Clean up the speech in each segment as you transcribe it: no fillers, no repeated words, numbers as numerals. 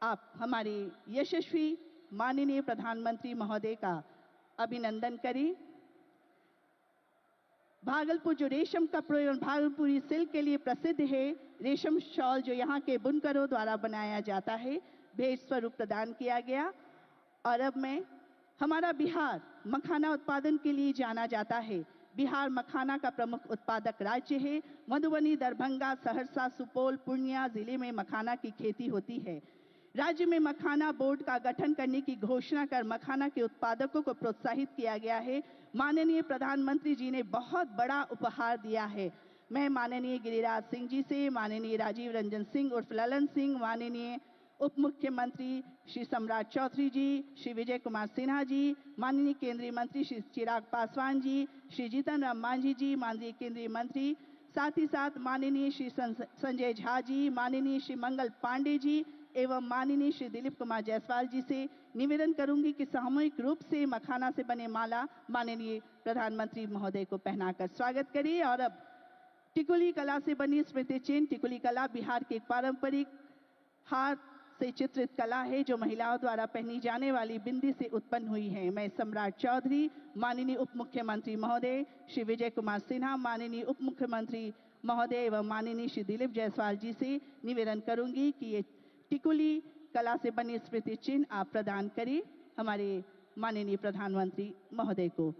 आप हमारे यशस्वी माननीय प्रधानमंत्री महोदय का अभिनंदन करें। भागलपुर जो रेशम कपड़े और भागलपुरी सिल्क के लिए प्रसिद्ध है, रेशम शॉल जो यहाँ के बुनकरों द्वारा बनाया जाता है, भेंट स्वरूप प्रदान किया गया। और अब मैं हमारा बिहार मखाना उत्पादन के लिए जाना जाता है। बिहार मखाना का प्रमुख उत्पादक राज्य है। मधुबनी, दरभंगा, सहरसा, सुपौल, पूर्णिया जिले में मखाना की खेती होती है। राज्य में मखाना बोर्ड का गठन करने की घोषणा कर मखाना के उत्पादकों को प्रोत्साहित किया गया है। माननीय प्रधानमंत्री जी ने बहुत बड़ा उपहार दिया है। मैं माननीय गिरिराज सिंह जी से, माननीय राजीव रंजन सिंह उर्फ ललन सिंह, माननीय उप मुख्यमंत्री श्री सम्राट चौधरी जी, श्री विजय कुमार सिन्हा जी, माननीय केंद्रीय मंत्री श्री चिराग पासवान जी, श्री जीतन राम मांझी जी, माननीय केंद्रीय मंत्री, साथ ही साथ माननीय श्री संजय झा जी, माननीय श्री मंगल पांडे जी एवं माननीय श्री दिलीप कुमार जायसवाल जी से निवेदन करूंगी कि सामूहिक रूप से मखाना से बने माला माननीय प्रधानमंत्री महोदय को पहनाकर स्वागत करिए। और अब टिकुली कला से बनी स्मृति चिन्ह। टिकुली कला बिहार की एक पारंपरिक हाथ से चित्रित कला है जो महिलाओं द्वारा पहनी जाने वाली बिंदी से उत्पन्न हुई है। मैं सम्राट चौधरी, माननीय उप मुख्यमंत्री महोदय श्री विजय कुमार सिन्हा, माननीय उप मुख्यमंत्री महोदय एवं माननीय श्री दिलीप जायसवाल जी से निवेदन करूंगी कि ये टिकुली कला से बनी स्मृति चिन्ह आप प्रदान करें हमारे माननीय प्रधानमंत्री महोदय को।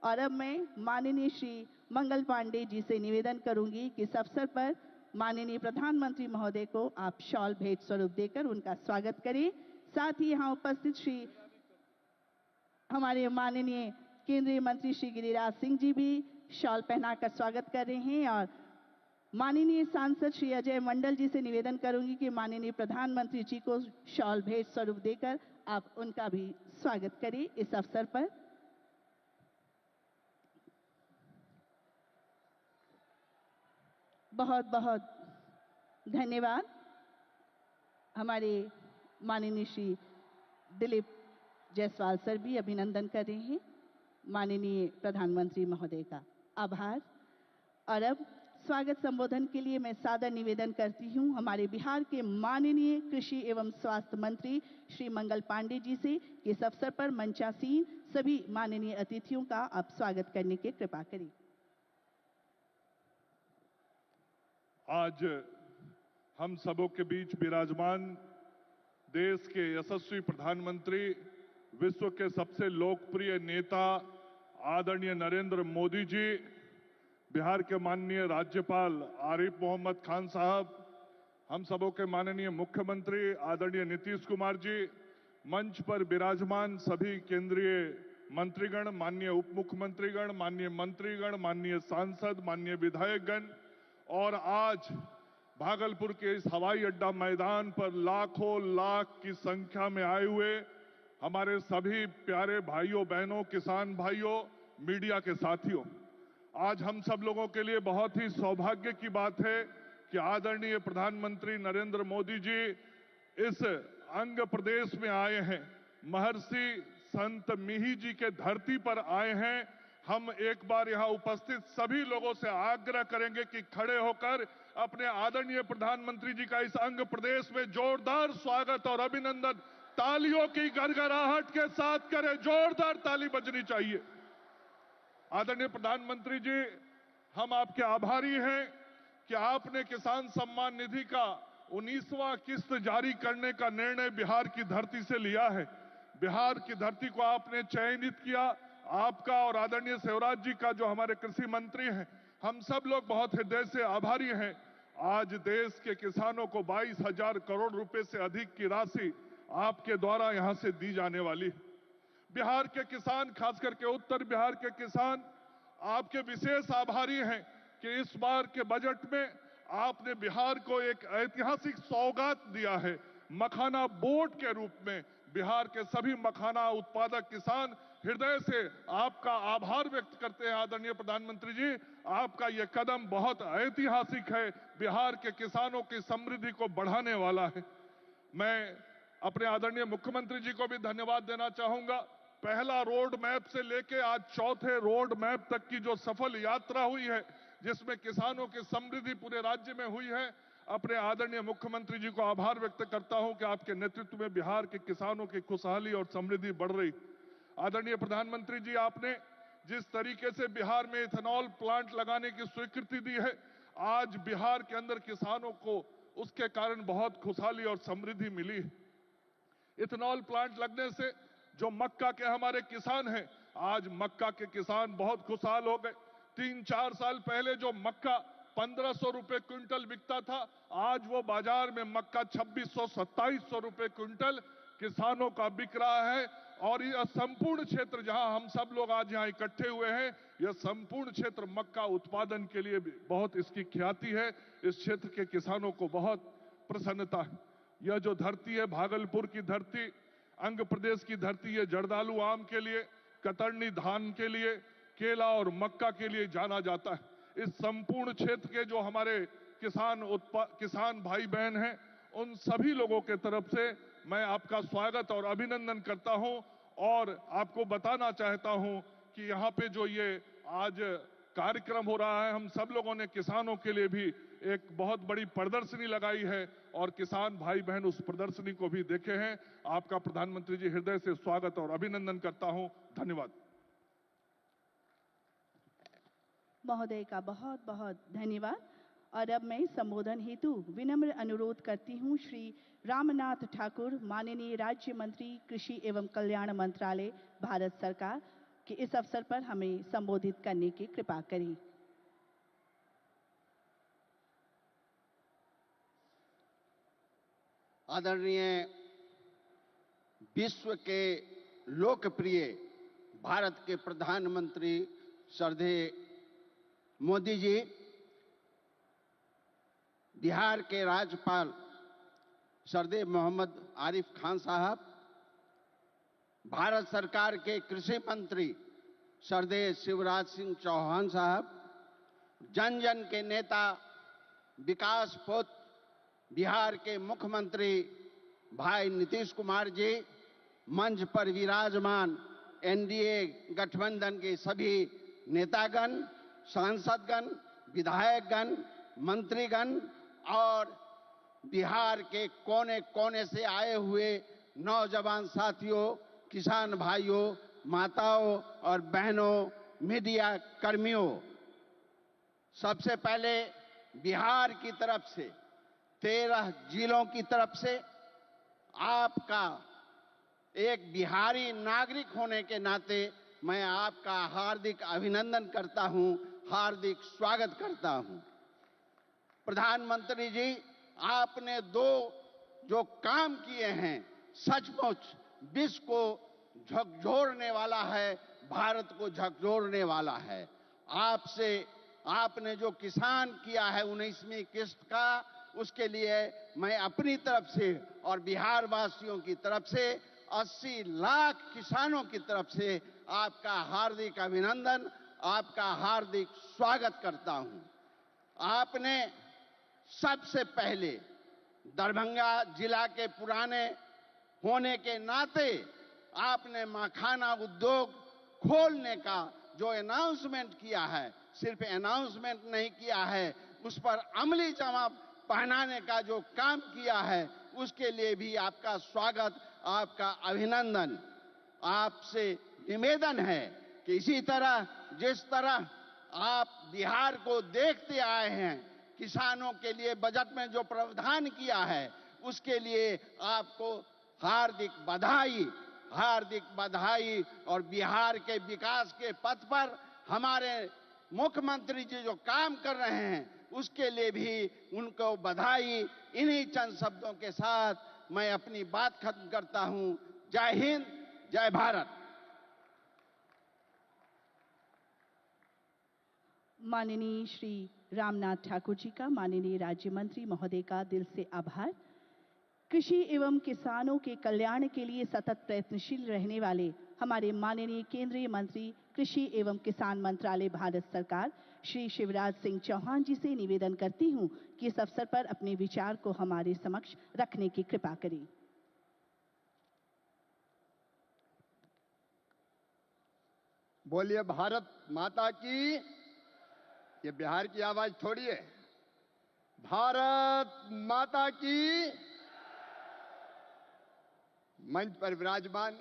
और अब मैं माननीय श्री मंगल पांडे जी से निवेदन करूंगी कि इस अवसर पर माननीय प्रधानमंत्री महोदय को आप शॉल भेंट स्वरूप देकर उनका स्वागत करें। साथ ही यहाँ उपस्थित श्री हमारे माननीय केंद्रीय मंत्री श्री गिरिराज सिंह जी भी शॉल पहनाकर स्वागत कर रहे हैं। और माननीय सांसद श्री अजय मंडल जी से निवेदन करूंगी कि माननीय प्रधानमंत्री जी को शॉल भेंट स्वरूप देकर आप उनका भी स्वागत करें इस अवसर पर। बहुत बहुत धन्यवाद। हमारे माननीय श्री दिलीप जायसवाल सर भी अभिनंदन कर रहे हैं माननीय प्रधानमंत्री महोदय का। आभार। और अब स्वागत संबोधन के लिए मैं सादर निवेदन करती हूं हमारे बिहार के माननीय कृषि एवं स्वास्थ्य मंत्री श्री मंगल पांडे जी से कि इस अवसर पर मंचासीन सभी माननीय अतिथियों का आप स्वागत करने की कृपा करें। आज हम सबों के बीच विराजमान देश के यशस्वी प्रधानमंत्री, विश्व के सबसे लोकप्रिय नेता आदरणीय नरेंद्र मोदी जी, बिहार के माननीय राज्यपाल आरिफ मोहम्मद खान साहब, हम सबों के माननीय मुख्यमंत्री आदरणीय नीतीश कुमार जी, मंच पर विराजमान सभी केंद्रीय मंत्रीगण, माननीय उप मुख्यमंत्रीगण, माननीय मंत्रीगण, माननीय सांसद, माननीय विधायकगण, और आज भागलपुर के इस हवाई अड्डा मैदान पर लाखों लाख की संख्या में आए हुए हमारे सभी प्यारे भाइयों बहनों, किसान भाइयों, मीडिया के साथियों, आज हम सब लोगों के लिए बहुत ही सौभाग्य की बात है कि आदरणीय प्रधानमंत्री नरेंद्र मोदी जी इस अंग प्रदेश में आए हैं, महर्षि संत मिहि जी के धरती पर आए हैं। हम एक बार यहां उपस्थित सभी लोगों से आग्रह करेंगे कि खड़े होकर अपने आदरणीय प्रधानमंत्री जी का इस अंग प्रदेश में जोरदार स्वागत और अभिनंदन तालियों की गड़गड़ाहट के साथ करें। जोरदार ताली बजनी चाहिए। आदरणीय प्रधानमंत्री जी, हम आपके आभारी हैं कि आपने किसान सम्मान निधि का 19वां किस्त जारी करने का निर्णय बिहार की धरती से लिया है। बिहार की धरती को आपने चयनित किया। आपका और आदरणीय शिवराज जी का, जो हमारे कृषि मंत्री हैं, हम सब लोग बहुत हृदय से आभारी हैं। आज देश के किसानों को 22,000 करोड़ रुपए से अधिक की राशि आपके द्वारा यहां से दी जाने वाली है। बिहार के किसान, खास करके उत्तर बिहार के किसान, आपके विशेष आभारी हैं कि इस बार के बजट में आपने बिहार को एक ऐतिहासिक सौगात दिया है। मखाना बोर्ड के रूप में बिहार के सभी मखाना उत्पादक किसान हृदय से आपका आभार व्यक्त करते हैं। आदरणीय प्रधानमंत्री जी, आपका यह कदम बहुत ऐतिहासिक है, बिहार के किसानों की समृद्धि को बढ़ाने वाला है। मैं अपने आदरणीय मुख्यमंत्री जी को भी धन्यवाद देना चाहूंगा। पहला रोड मैप से लेके आज चौथे रोड मैप तक की जो सफल यात्रा हुई है, जिसमें किसानों की समृद्धि पूरे राज्य में हुई है, अपने आदरणीय मुख्यमंत्री जी को आभार व्यक्त करता हूं कि आपके नेतृत्व में बिहार के किसानों की खुशहाली और समृद्धि बढ़ रही। आदरणीय प्रधानमंत्री जी, आपने जिस तरीके से बिहार में इथेनॉल प्लांट लगाने की स्वीकृति दी है, आज बिहार के अंदर किसानों को उसके कारण बहुत खुशहाली और समृद्धि मिली है। इथेनॉल प्लांट लगने से जो मक्का के हमारे किसान हैं, आज मक्का के किसान बहुत खुशहाल हो गए। 3-4 साल पहले जो मक्का 1500 रुपए क्विंटल बिकता था, आज वो बाजार में मक्का 2600-2700 रुपए क्विंटल किसानों का बिक रहा है। और यह संपूर्ण क्षेत्र जहां हम सब लोग आज यहां इकट्ठे हुए हैं, यह संपूर्ण क्षेत्र मक्का उत्पादन के लिए भी बहुत इसकी ख्याति है। इस क्षेत्र के किसानों को बहुत प्रसन्नता है। यह जो धरती है, भागलपुर की धरती, अंग प्रदेश की धरती, ये जर्दालू आम के लिए, कतरनी धान के लिए, केला और मक्का के लिए जाना जाता है। इस संपूर्ण क्षेत्र के जो हमारे किसान भाई बहन हैं, उन सभी लोगों के तरफ से मैं आपका स्वागत और अभिनंदन करता हूं। और आपको बताना चाहता हूं कि यहाँ पे जो ये आज कार्यक्रम हो रहा है, हम सब लोगों ने किसानों के लिए भी एक बहुत बड़ी प्रदर्शनी लगाई है और किसान भाई बहन उस प्रदर्शनी को भी देखे हैं। आपका प्रधानमंत्री जी हृदय से स्वागत और अभिनंदन करता हूं। धन्यवाद। महोदय का बहुत बहुत धन्यवाद। और अब मैं संबोधन हेतु विनम्र अनुरोध करती हूं श्री रामनाथ ठाकुर, माननीय राज्य मंत्री कृषि एवं कल्याण मंत्रालय, भारत सरकार, कि इस अवसर पर हमें संबोधित करने की कृपा करें। आदरणीय विश्व के लोकप्रिय भारत के प्रधानमंत्री श्रद्धेय मोदी जी, बिहार के राज्यपाल श्रद्धेय मोहम्मद आरिफ खान साहब, भारत सरकार के कृषि मंत्री श्रद्धेय शिवराज सिंह चौहान साहब, जन जन के नेता विकास पुत्र बिहार के मुख्यमंत्री भाई नीतीश कुमार जी, मंच पर विराजमान एनडीए गठबंधन के सभी नेतागण, सांसदगण, विधायकगण, मंत्रीगण और बिहार के कोने कोने से आए हुए नौजवान साथियों, किसान भाइयों, माताओं और बहनों, मीडिया कर्मियों, सबसे पहले बिहार की तरफ से, 13 जिलों की तरफ से आपका एक बिहारी नागरिक होने के नाते मैं आपका हार्दिक अभिनंदन करता हूं, हार्दिक स्वागत करता हूं। प्रधानमंत्री जी, आपने जो काम किए हैं, सचमुच विश्व को झकझोरने वाला है, भारत को झकझोरने वाला है। आपने जो किसान किया है 19वीं किस्त का, उसके लिए मैं अपनी तरफ से और बिहार वासियों की तरफ से, 80 लाख किसानों की तरफ से आपका हार्दिक अभिनंदन, आपका हार्दिक स्वागत करता हूं। आपने सबसे पहले दरभंगा जिला के पुराने होने के नाते आपने मखाना उद्योग खोलने का जो अनाउंसमेंट किया है, सिर्फ अनाउंसमेंट नहीं किया है, उस पर अमली जवाब पहनाने का जो काम किया है, उसके लिए भी आपका स्वागत, आपका अभिनंदन। आपसे निवेदन है कि इसी तरह जिस तरह आप बिहार को देखते आए हैं, किसानों के लिए बजट में जो प्रावधान किया है, उसके लिए आपको हार्दिक बधाई, हार्दिक बधाई। और बिहार के विकास के पथ पर हमारे मुख्यमंत्री जी जो काम कर रहे हैं, उसके लिए भी उनको बधाई। इन्हीं चंद शब्दों के साथ मैं अपनी बात खत्म करता हूं। जय हिंद, जय भारत। माननीय श्री रामनाथ ठाकुर जी का, माननीय राज्य मंत्री महोदय का दिल से आभार। कृषि एवं किसानों के कल्याण के लिए सतत प्रयत्नशील रहने वाले हमारे माननीय केंद्रीय मंत्री कृषि एवं किसान मंत्रालय, भारत सरकार, श्री शिवराज सिंह चौहान जी से निवेदन करती हूं कि इस अवसर पर अपने विचार को हमारे समक्ष रखने की कृपा करें। बोलिए भारत माता की। ये बिहार की आवाज थोड़ी है, भारत माता की। मंच पर विराजमान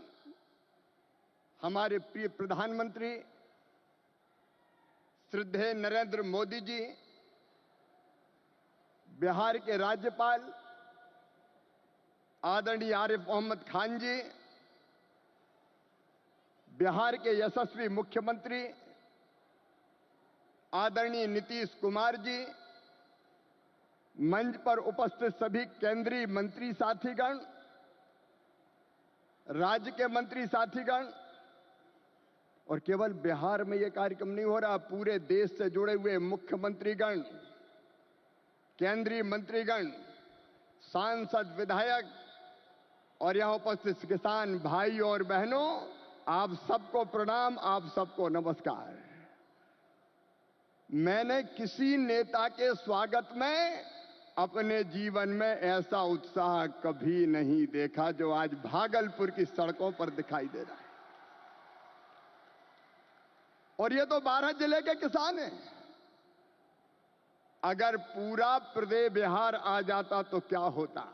हमारे प्रिय प्रधानमंत्री श्रद्धेय नरेंद्र मोदी जी, बिहार के राज्यपाल आदरणीय आरिफ मोहम्मद खान जी, बिहार के यशस्वी मुख्यमंत्री आदरणीय नीतीश कुमार जी, मंच पर उपस्थित सभी केंद्रीय मंत्री साथीगण, राज्य के मंत्री साथीगण, और केवल बिहार में यह कार्यक्रम नहीं हो रहा, पूरे देश से जुड़े हुए मुख्यमंत्रीगण, केंद्रीय मंत्रीगण, सांसद, विधायक और यहां उपस्थित किसान भाई और बहनों, आप सबको प्रणाम, आप सबको नमस्कार। मैंने किसी नेता के स्वागत में अपने जीवन में ऐसा उत्साह कभी नहीं देखा जो आज भागलपुर की सड़कों पर दिखाई दे रहा है। और ये तो 12 जिले के किसान हैं। अगर पूरा प्रदेश बिहार आ जाता तो क्या होता।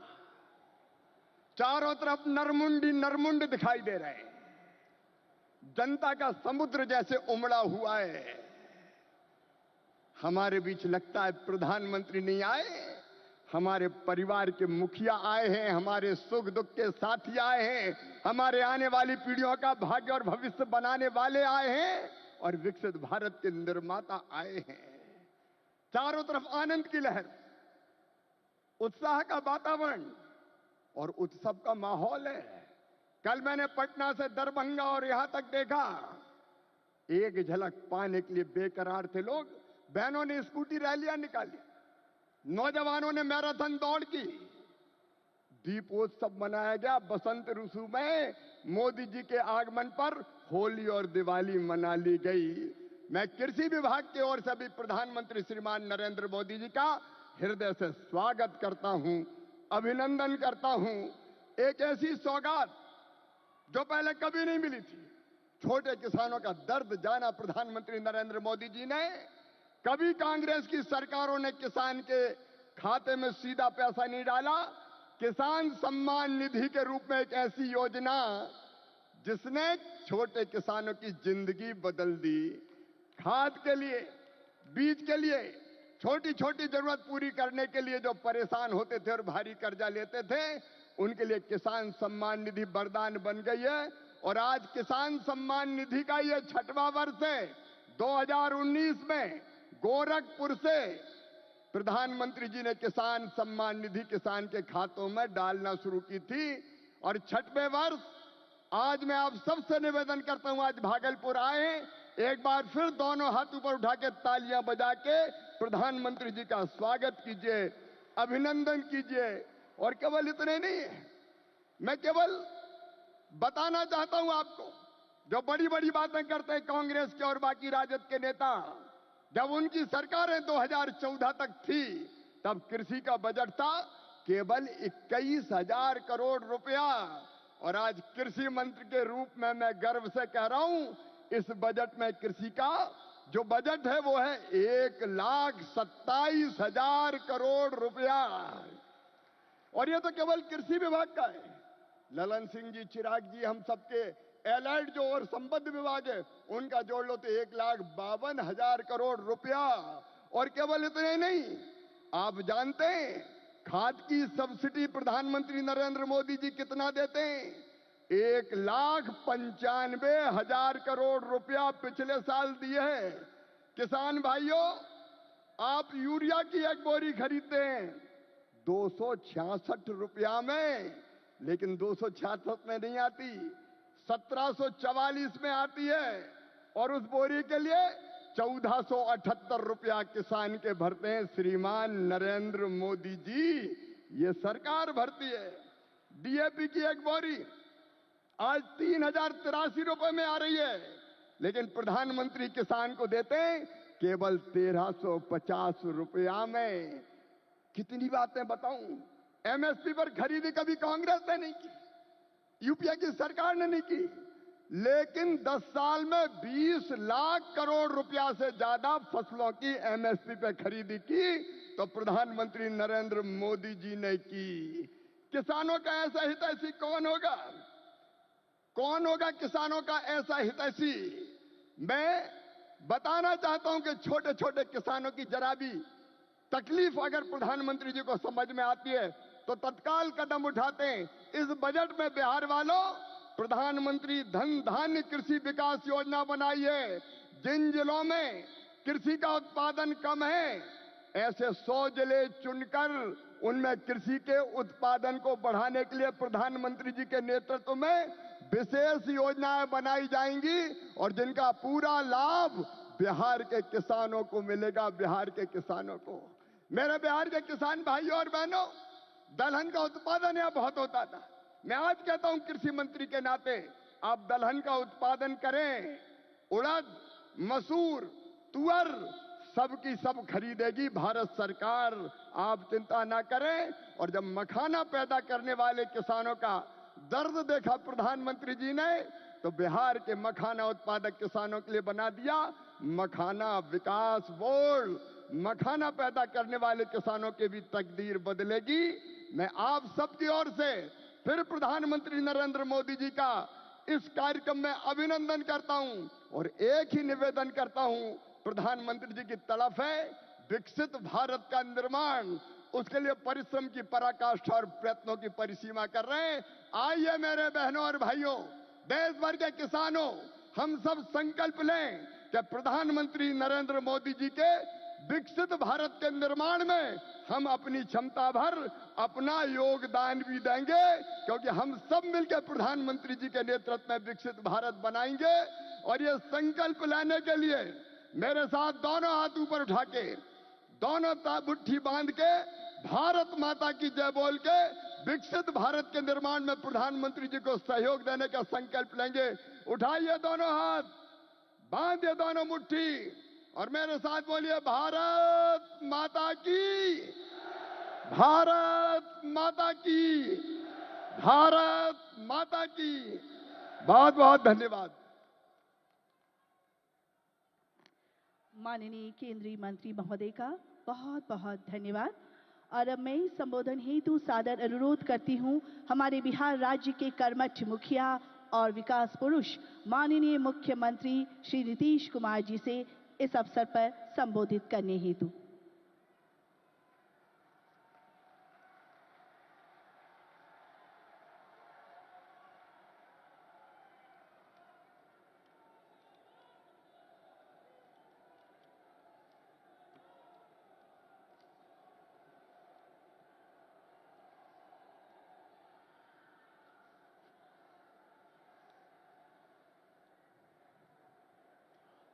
चारों तरफ नरमुंडी नरमुंड दिखाई दे रहे हैं, जनता का समुद्र जैसे उमड़ा हुआ है। हमारे बीच लगता है प्रधानमंत्री नहीं आए, हमारे परिवार के मुखिया आए हैं, हमारे सुख दुख के साथी आए हैं, हमारे आने वाली पीढ़ियों का भाग्य और भविष्य बनाने वाले आए हैं और विकसित भारत के निर्माता आए हैं। चारों तरफ आनंद की लहर, उत्साह का वातावरण और उत्सव का माहौल है। कल मैंने पटना से दरभंगा और यहां तक देखा, एक झलक पाने के लिए बेकरार थे लोग। बहनों ने स्कूटी रैलियां निकाली, नौजवानों ने मैराथन दौड़ की, दीपोत्सव मनाया गया। बसंत ऋतु में मोदी जी के आगमन पर होली और दिवाली मना ली गई। मैं कृषि विभाग की ओर से भी प्रधानमंत्री श्रीमान नरेंद्र मोदी जी का हृदय से स्वागत करता हूं, अभिनंदन करता हूं। एक ऐसी सौगात जो पहले कभी नहीं मिली थी। छोटे किसानों का दर्द जाना प्रधानमंत्री नरेंद्र मोदी जी ने। कभी कांग्रेस की सरकारों ने किसान के खाते में सीधा पैसा नहीं डाला। किसान सम्मान निधि के रूप में एक ऐसी योजना जिसने छोटे किसानों की जिंदगी बदल दी। खाद के लिए, बीज के लिए, छोटी छोटी जरूरत पूरी करने के लिए जो परेशान होते थे और भारी कर्जा लेते थे, उनके लिए किसान सम्मान निधि वरदान बन गई है। और आज किसान सम्मान निधि का ये 6वां वर्ष है। 2019 में गोरखपुर से प्रधानमंत्री जी ने किसान सम्मान निधि किसान के खातों में डालना शुरू की थी और 6वें वर्ष आज मैं आप सबसे निवेदन करता हूं, आज भागलपुर आए, एक बार फिर दोनों हाथ ऊपर उठा के तालियां बजा के प्रधानमंत्री जी का स्वागत कीजिए, अभिनंदन कीजिए। और केवल इतने नहीं है, मैं केवल बताना चाहता हूं आपको, जो बड़ी बड़ी बातें करते हैं कांग्रेस के और बाकी राजद के नेता, जब उनकी सरकारें 2014 तक थी तब कृषि का बजट था केवल 21,000 करोड़ रुपया। और आज कृषि मंत्री के रूप में मैं गर्व से कह रहा हूं, इस बजट में कृषि का जो बजट है वो है 1,27,000 करोड़ रुपया। और ये तो केवल कृषि विभाग का है। ललन सिंह जी, चिराग जी, हम सबके एलाइड जो और संबद्ध विभाग है उनका जोड़ लो तो 1,52,000 करोड़ रुपया। और केवल इतने नहीं, आप जानते हैं खाद की सब्सिडी प्रधानमंत्री नरेंद्र मोदी जी कितना देते हैं? 1,95,000 करोड़ रुपया पिछले साल दिए हैं। किसान भाइयों, आप यूरिया की एक बोरी खरीदते हैं 266 रुपया में, लेकिन 266 में नहीं आती, 1744 में आती है। और उस बोरी के लिए 1478 रुपया किसान के भरते हैं श्रीमान नरेंद्र मोदी जी, ये सरकार भरती है। डीएपी की एक बोरी आज 3,083 रुपए में आ रही है, लेकिन प्रधानमंत्री किसान को देते हैं केवल 1,350 रुपया में। कितनी बातें बताऊं। एमएसपी पर खरीदी कभी कांग्रेस ने नहीं की, यूपीए की सरकार ने नहीं की। लेकिन 10 साल में 20 लाख करोड़ रुपया से ज्यादा फसलों की एमएसपी पे खरीदी की तो प्रधानमंत्री नरेंद्र मोदी जी ने की। किसानों का ऐसा हितैषी कौन होगा? कौन होगा किसानों का ऐसा हितैषी? मैं बताना चाहता हूं कि छोटे छोटे किसानों की जरा भी तकलीफ अगर प्रधानमंत्री जी को समझ में आती है तो तत्काल कदम उठाते हैं। इस बजट में बिहार वालों प्रधानमंत्री धन धान्य कृषि विकास योजना बनाई है। जिन जिलों में कृषि का उत्पादन कम है, ऐसे 100 जिले चुनकर उनमें कृषि के उत्पादन को बढ़ाने के लिए प्रधानमंत्री जी के नेतृत्व में विशेष योजनाएं बनाई जाएंगी और जिनका पूरा लाभ बिहार के किसानों को मिलेगा। बिहार के किसानों को, मेरे बिहार के किसान भाइयों और बहनों, दलहन का उत्पादन यहां बहुत होता था। मैं आज कहता हूं कृषि मंत्री के नाते, आप दलहन का उत्पादन करें। उड़द, मसूर, तुअर सबकी सब खरीदेगी भारत सरकार, आप चिंता ना करें। और जब मखाना पैदा करने वाले किसानों का दर्द देखा प्रधानमंत्री जी ने, तो बिहार के मखाना उत्पादक किसानों के लिए बना दिया मखाना विकास बोर्ड। मखाना पैदा करने वाले किसानों की भी तकदीर बदलेगी। मैं आप सबकी ओर से फिर प्रधानमंत्री नरेंद्र मोदी जी का इस कार्यक्रम में अभिनंदन करता हूं और एक ही निवेदन करता हूं, प्रधानमंत्री जी की तड़प है विकसित भारत का निर्माण, उसके लिए परिश्रम की पराकाष्ठा और प्रयत्नों की परिसीमा कर रहे हैं। आइए मेरे बहनों और भाइयों, देश भर के किसानों, हम सब संकल्प लें कि प्रधानमंत्री नरेंद्र मोदी जी के विकसित भारत के निर्माण में हम अपनी क्षमता भर अपना योगदान भी देंगे, क्योंकि हम सब मिलकर प्रधानमंत्री जी के नेतृत्व में विकसित भारत बनाएंगे। और ये संकल्प लेने के लिए मेरे साथ दोनों हाथ ऊपर उठा के, दोनों मुट्ठी बांध के, भारत माता की जय बोल के विकसित भारत के निर्माण में प्रधानमंत्री जी को सहयोग देने का संकल्प लेंगे। उठाइए दोनों हाथ, बांधिए दोनों मुट्ठी और मेरे साथ बोलिए भारत माता की, भारत माता की, भारत माता की। बहुत बहुत धन्यवाद। माननीय केंद्रीय मंत्री महोदय का बहुत बहुत धन्यवाद। और अब मैं संबोधन हेतु सादर अनुरोध करती हूं हमारे बिहार राज्य के कर्मठ मुखिया और विकास पुरुष माननीय मुख्यमंत्री श्री नीतीश कुमार जी से इस अवसर पर संबोधित करने हेतु।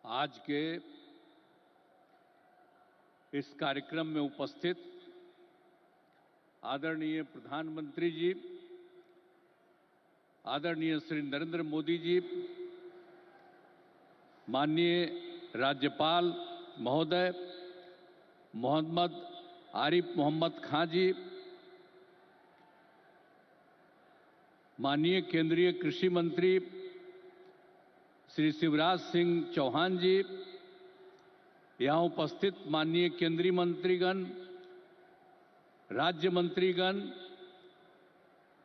आज के इस कार्यक्रम में उपस्थित आदरणीय प्रधानमंत्री जी, आदरणीय श्री नरेंद्र मोदी जी, माननीय राज्यपाल महोदय मोहम्मद आरिफ मोहम्मद खां जी, माननीय केंद्रीय कृषि मंत्री श्री शिवराज सिंह चौहान जी, यहाँ उपस्थित माननीय केंद्रीय मंत्रीगण, राज्य मंत्रीगण,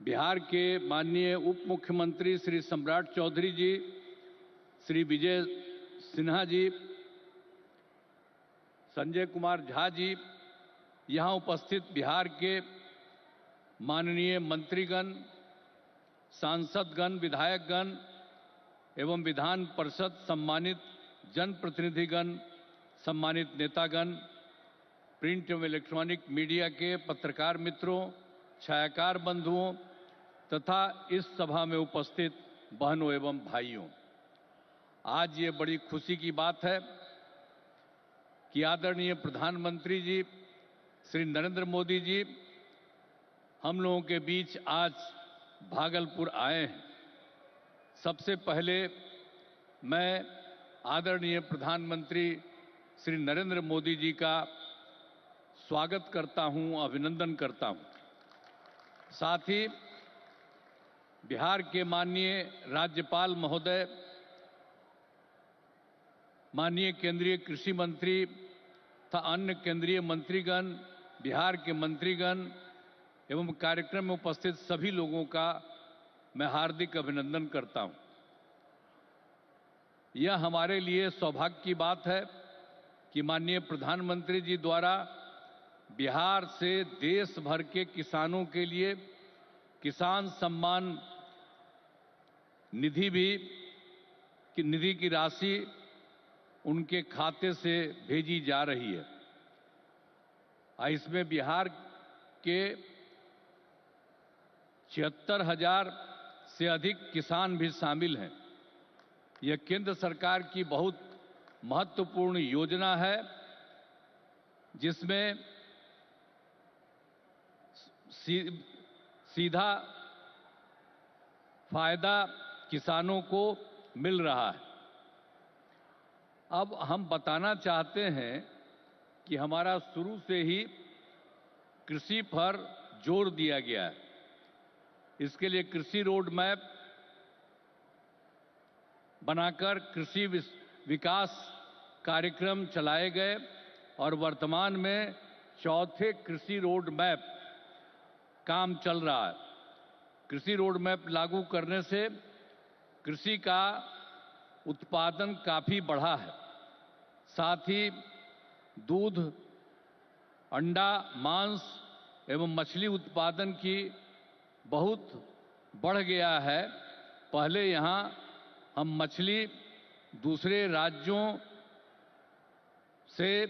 बिहार के माननीय उप मुख्यमंत्री श्री सम्राट चौधरी जी, श्री विजय सिन्हा जी, संजय कुमार झा जी, यहाँ उपस्थित बिहार के माननीय मंत्रीगण, सांसदगण, विधायकगण एवं विधान परिषद सम्मानित जनप्रतिनिधिगण, सम्मानित नेतागण, प्रिंट एवं इलेक्ट्रॉनिक मीडिया के पत्रकार मित्रों, छायाकार बंधुओं तथा इस सभा में उपस्थित बहनों एवं भाइयों, आज ये बड़ी खुशी की बात है कि आदरणीय प्रधानमंत्री जी श्री नरेंद्र मोदी जी हम लोगों के बीच आज भागलपुर आए हैं। सबसे पहले मैं आदरणीय प्रधानमंत्री श्री नरेंद्र मोदी जी का स्वागत करता हूं, अभिनंदन करता हूं। साथ ही बिहार के माननीय राज्यपाल महोदय, माननीय केंद्रीय कृषि मंत्री तथा अन्य केंद्रीय मंत्रीगण, बिहार के मंत्रीगण एवं कार्यक्रम में उपस्थित सभी लोगों का मैं हार्दिक अभिनंदन करता हूं। यह हमारे लिए सौभाग्य की बात है कि माननीय प्रधानमंत्री जी द्वारा बिहार से देश भर के किसानों के लिए किसान सम्मान निधि की राशि उनके खाते से भेजी जा रही है। इसमें बिहार के 76,000 से अधिक किसान भी शामिल हैं। यह केंद्र सरकार की बहुत महत्वपूर्ण योजना है, जिसमें सीधा फायदा किसानों को मिल रहा है। अब हम बताना चाहते हैं कि हमारा शुरू से ही कृषि पर जोर दिया गया है। इसके लिए कृषि रोड मैप बनाकर कृषि विकास कार्यक्रम चलाए गए और वर्तमान में चौथे कृषि रोड मैप काम चल रहा है। कृषि रोड मैप लागू करने से कृषि का उत्पादन काफी बढ़ा है। साथ ही दूध, अंडा, मांस एवं मछली उत्पादन की बहुत बढ़ गया है। पहले यहाँ हम मछली दूसरे राज्यों से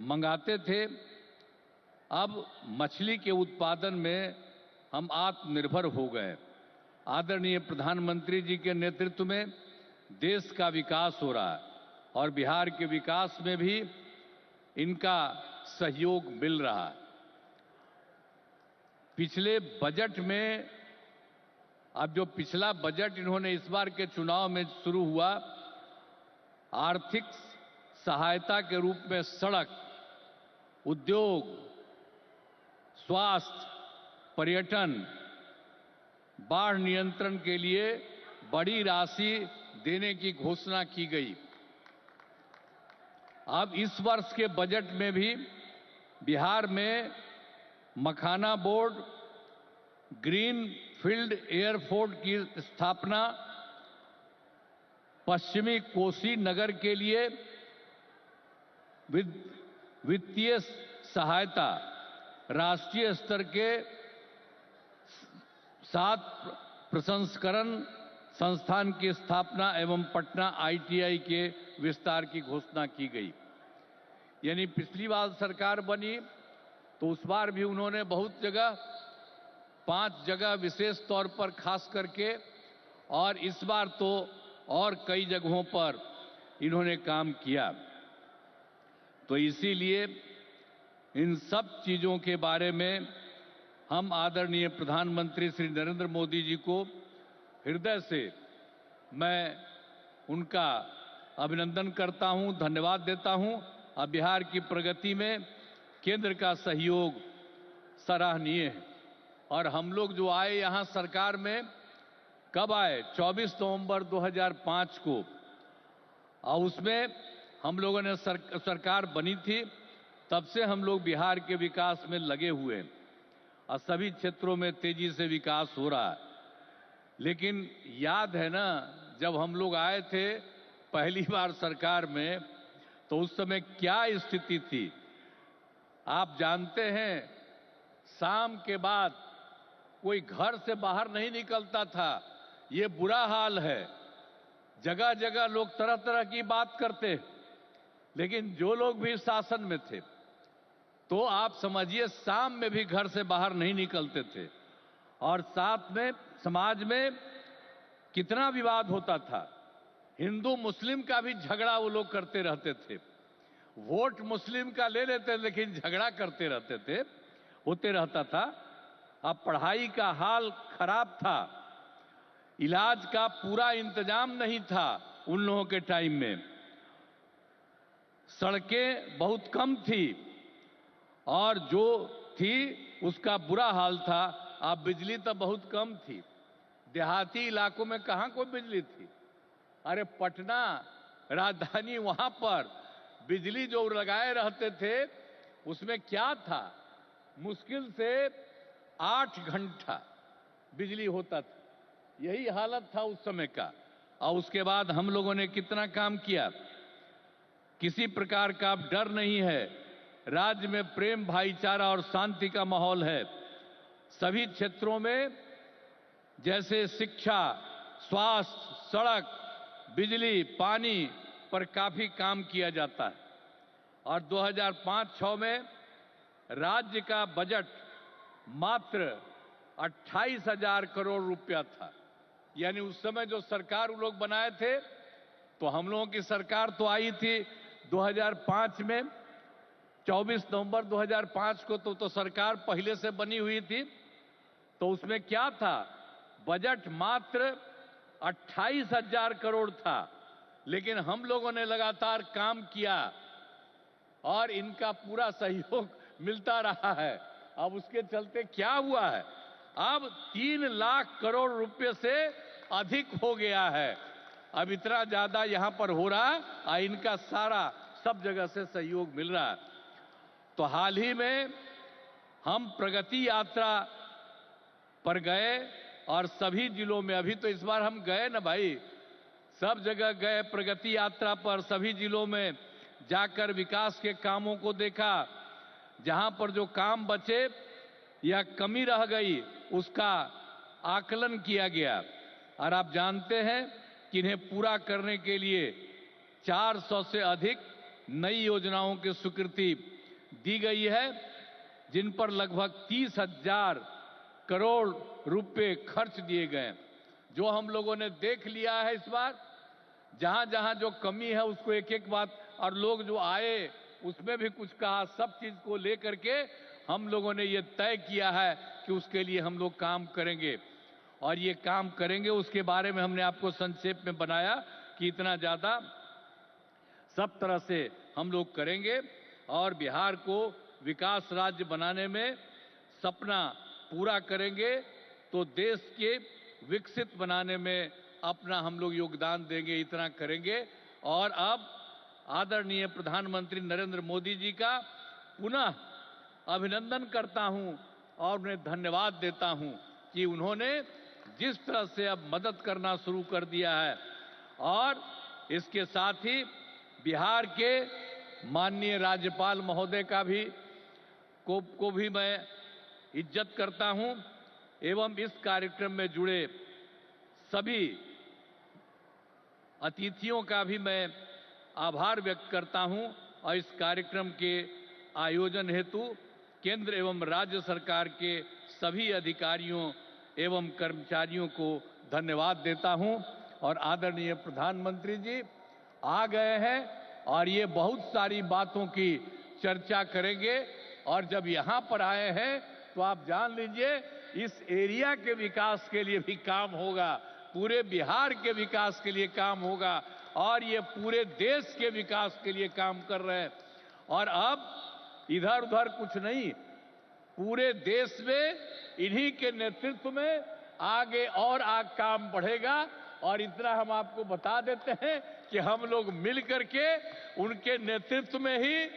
मंगाते थे, अब मछली के उत्पादन में हम आत्मनिर्भर हो गए। आदरणीय प्रधानमंत्री जी के नेतृत्व में देश का विकास हो रहा है और बिहार के विकास में भी इनका सहयोग मिल रहा है। पिछले बजट में, अब जो पिछला बजट इन्होंने इस बार के चुनाव में शुरू हुआ, आर्थिक सहायता के रूप में सड़क, उद्योग, स्वास्थ्य, पर्यटन, बाढ़ नियंत्रण के लिए बड़ी राशि देने की घोषणा की गई। अब इस वर्ष के बजट में भी बिहार में मखाना बोर्ड, ग्रीन फील्ड एयरपोर्ट की स्थापना, पश्चिमी कोसी नगर के लिए वित्तीय सहायता, राष्ट्रीय स्तर के 7 प्रसंस्करण संस्थान की स्थापना एवं पटना ITI के विस्तार की घोषणा की गई। यानी पिछली बार सरकार बनी तो उस बार भी उन्होंने बहुत जगह, 5 जगह विशेष तौर पर खास करके, और इस बार तो और कई जगहों पर इन्होंने काम किया। तो इसीलिए इन सब चीजों के बारे में हम आदरणीय प्रधानमंत्री श्री नरेंद्र मोदी जी को हृदय से मैं उनका अभिनंदन करता हूं, धन्यवाद देता हूं। अब बिहार की प्रगति में केंद्र का सहयोग सराहनीय है। और हम लोग जो आए यहां सरकार में, कब आए? 24 नवंबर 2005 को, और उसमें हम लोगों ने सरकार बनी थी। तब से हम लोग बिहार के विकास में लगे हुए हैं और सभी क्षेत्रों में तेजी से विकास हो रहा है। लेकिन याद है ना, जब हम लोग आए थे पहली बार सरकार में, तो उस समय क्या स्थिति थी आप जानते हैं। शाम के बाद कोई घर से बाहर नहीं निकलता था। ये बुरा हाल है। जगह जगह लोग तरह तरह की बात करते, लेकिन जो लोग भी शासन में थे, तो आप समझिए शाम में भी घर से बाहर नहीं निकलते थे। और साथ में समाज में कितना विवाद होता था। हिंदू मुस्लिम का भी झगड़ा वो लोग करते रहते थे। वोट मुस्लिम का ले लेते, लेकिन झगड़ा करते रहते थे, होते रहता था। अब पढ़ाई का हाल खराब था, इलाज का पूरा इंतजाम नहीं था उन लोगों के टाइम में, सड़कें बहुत कम थी और जो थी उसका बुरा हाल था। अब बिजली तो बहुत कम थी, देहाती इलाकों में कहां कोई बिजली थी। अरे पटना राजधानी, वहां पर बिजली जो लगाए रहते थे उसमें क्या था, मुश्किल से 8 घंटा बिजली होता था। यही हालत था उस समय का। और उसके बाद हम लोगों ने कितना काम किया, किसी प्रकार का अब डर नहीं है। राज्य में प्रेम, भाईचारा और शांति का माहौल है। सभी क्षेत्रों में जैसे शिक्षा, स्वास्थ्य, सड़क, बिजली, पानी पर काफी काम किया जाता है। और 2005-06 में राज्य का बजट मात्र 28,000 करोड़ रुपया था। यानी उस समय जो सरकार वो लोग बनाए थे, तो हम लोगों की सरकार तो आई थी 2005 में, 24 नवंबर 2005 को तो सरकार पहले से बनी हुई थी। तो उसमें क्या था, बजट मात्र 28,000 करोड़ था। लेकिन हम लोगों ने लगातार काम किया और इनका पूरा सहयोग मिलता रहा है। अब उसके चलते क्या हुआ है, अब 3 लाख करोड़ रुपए से अधिक हो गया है। अब इतना ज्यादा यहां पर हो रहा है और इनका सारा सब जगह से सहयोग मिल रहा है। तो हाल ही में हम प्रगति यात्रा पर गए और सभी जिलों में, अभी तो इस बार हम गए ना भाई, सब जगह गए प्रगति यात्रा पर, सभी जिलों में जाकर विकास के कामों को देखा। जहां पर जो काम बचे या कमी रह गई उसका आकलन किया गया। और आप जानते हैं कि इन्हें पूरा करने के लिए 400 से अधिक नई योजनाओं की स्वीकृति दी गई है, जिन पर लगभग 30,000 करोड़ रुपए खर्च दिए गए। जो हम लोगों ने देख लिया है इस बार, जहां जहां जो कमी है उसको एक एक बात, और लोग जो आए उसमें भी कुछ कहा, सब चीज को लेकर के हम लोगों ने ये तय किया है कि उसके लिए हम लोग काम करेंगे। और ये काम करेंगे उसके बारे में हमने आपको संक्षेप में बनाया कि इतना ज्यादा सब तरह से हम लोग करेंगे और बिहार को विकास राज्य बनाने में सपना पूरा करेंगे, तो देश के विकसित बनाने में अपना हम लोग योगदान देंगे, इतना करेंगे। और अब आदरणीय प्रधानमंत्री नरेंद्र मोदी जी का पुनः अभिनंदन करता हूं और उन्हें धन्यवाद देता हूं कि उन्होंने जिस तरह से अब मदद करना शुरू कर दिया है। और इसके साथ ही बिहार के माननीय राज्यपाल महोदय का भी को भी मैं इज्जत करता हूं, एवं इस कार्यक्रम में जुड़े सभी अतिथियों का भी मैं आभार व्यक्त करता हूं। और इस कार्यक्रम के आयोजन हेतु केंद्र एवं राज्य सरकार के सभी अधिकारियों एवं कर्मचारियों को धन्यवाद देता हूं। और आदरणीय प्रधानमंत्री जी आ गए हैं और ये बहुत सारी बातों की चर्चा करेंगे। और जब यहां पर आए हैं तो आप जान लीजिए इस एरिया के विकास के लिए भी काम होगा, पूरे बिहार के विकास के लिए काम होगा और ये पूरे देश के विकास के लिए काम कर रहे हैं। और अब इधर उधर कुछ नहीं, पूरे देश में इन्हीं के नेतृत्व में आगे और काम बढ़ेगा। और इतना हम आपको बता देते हैं कि हम लोग मिल करके उनके नेतृत्व में ही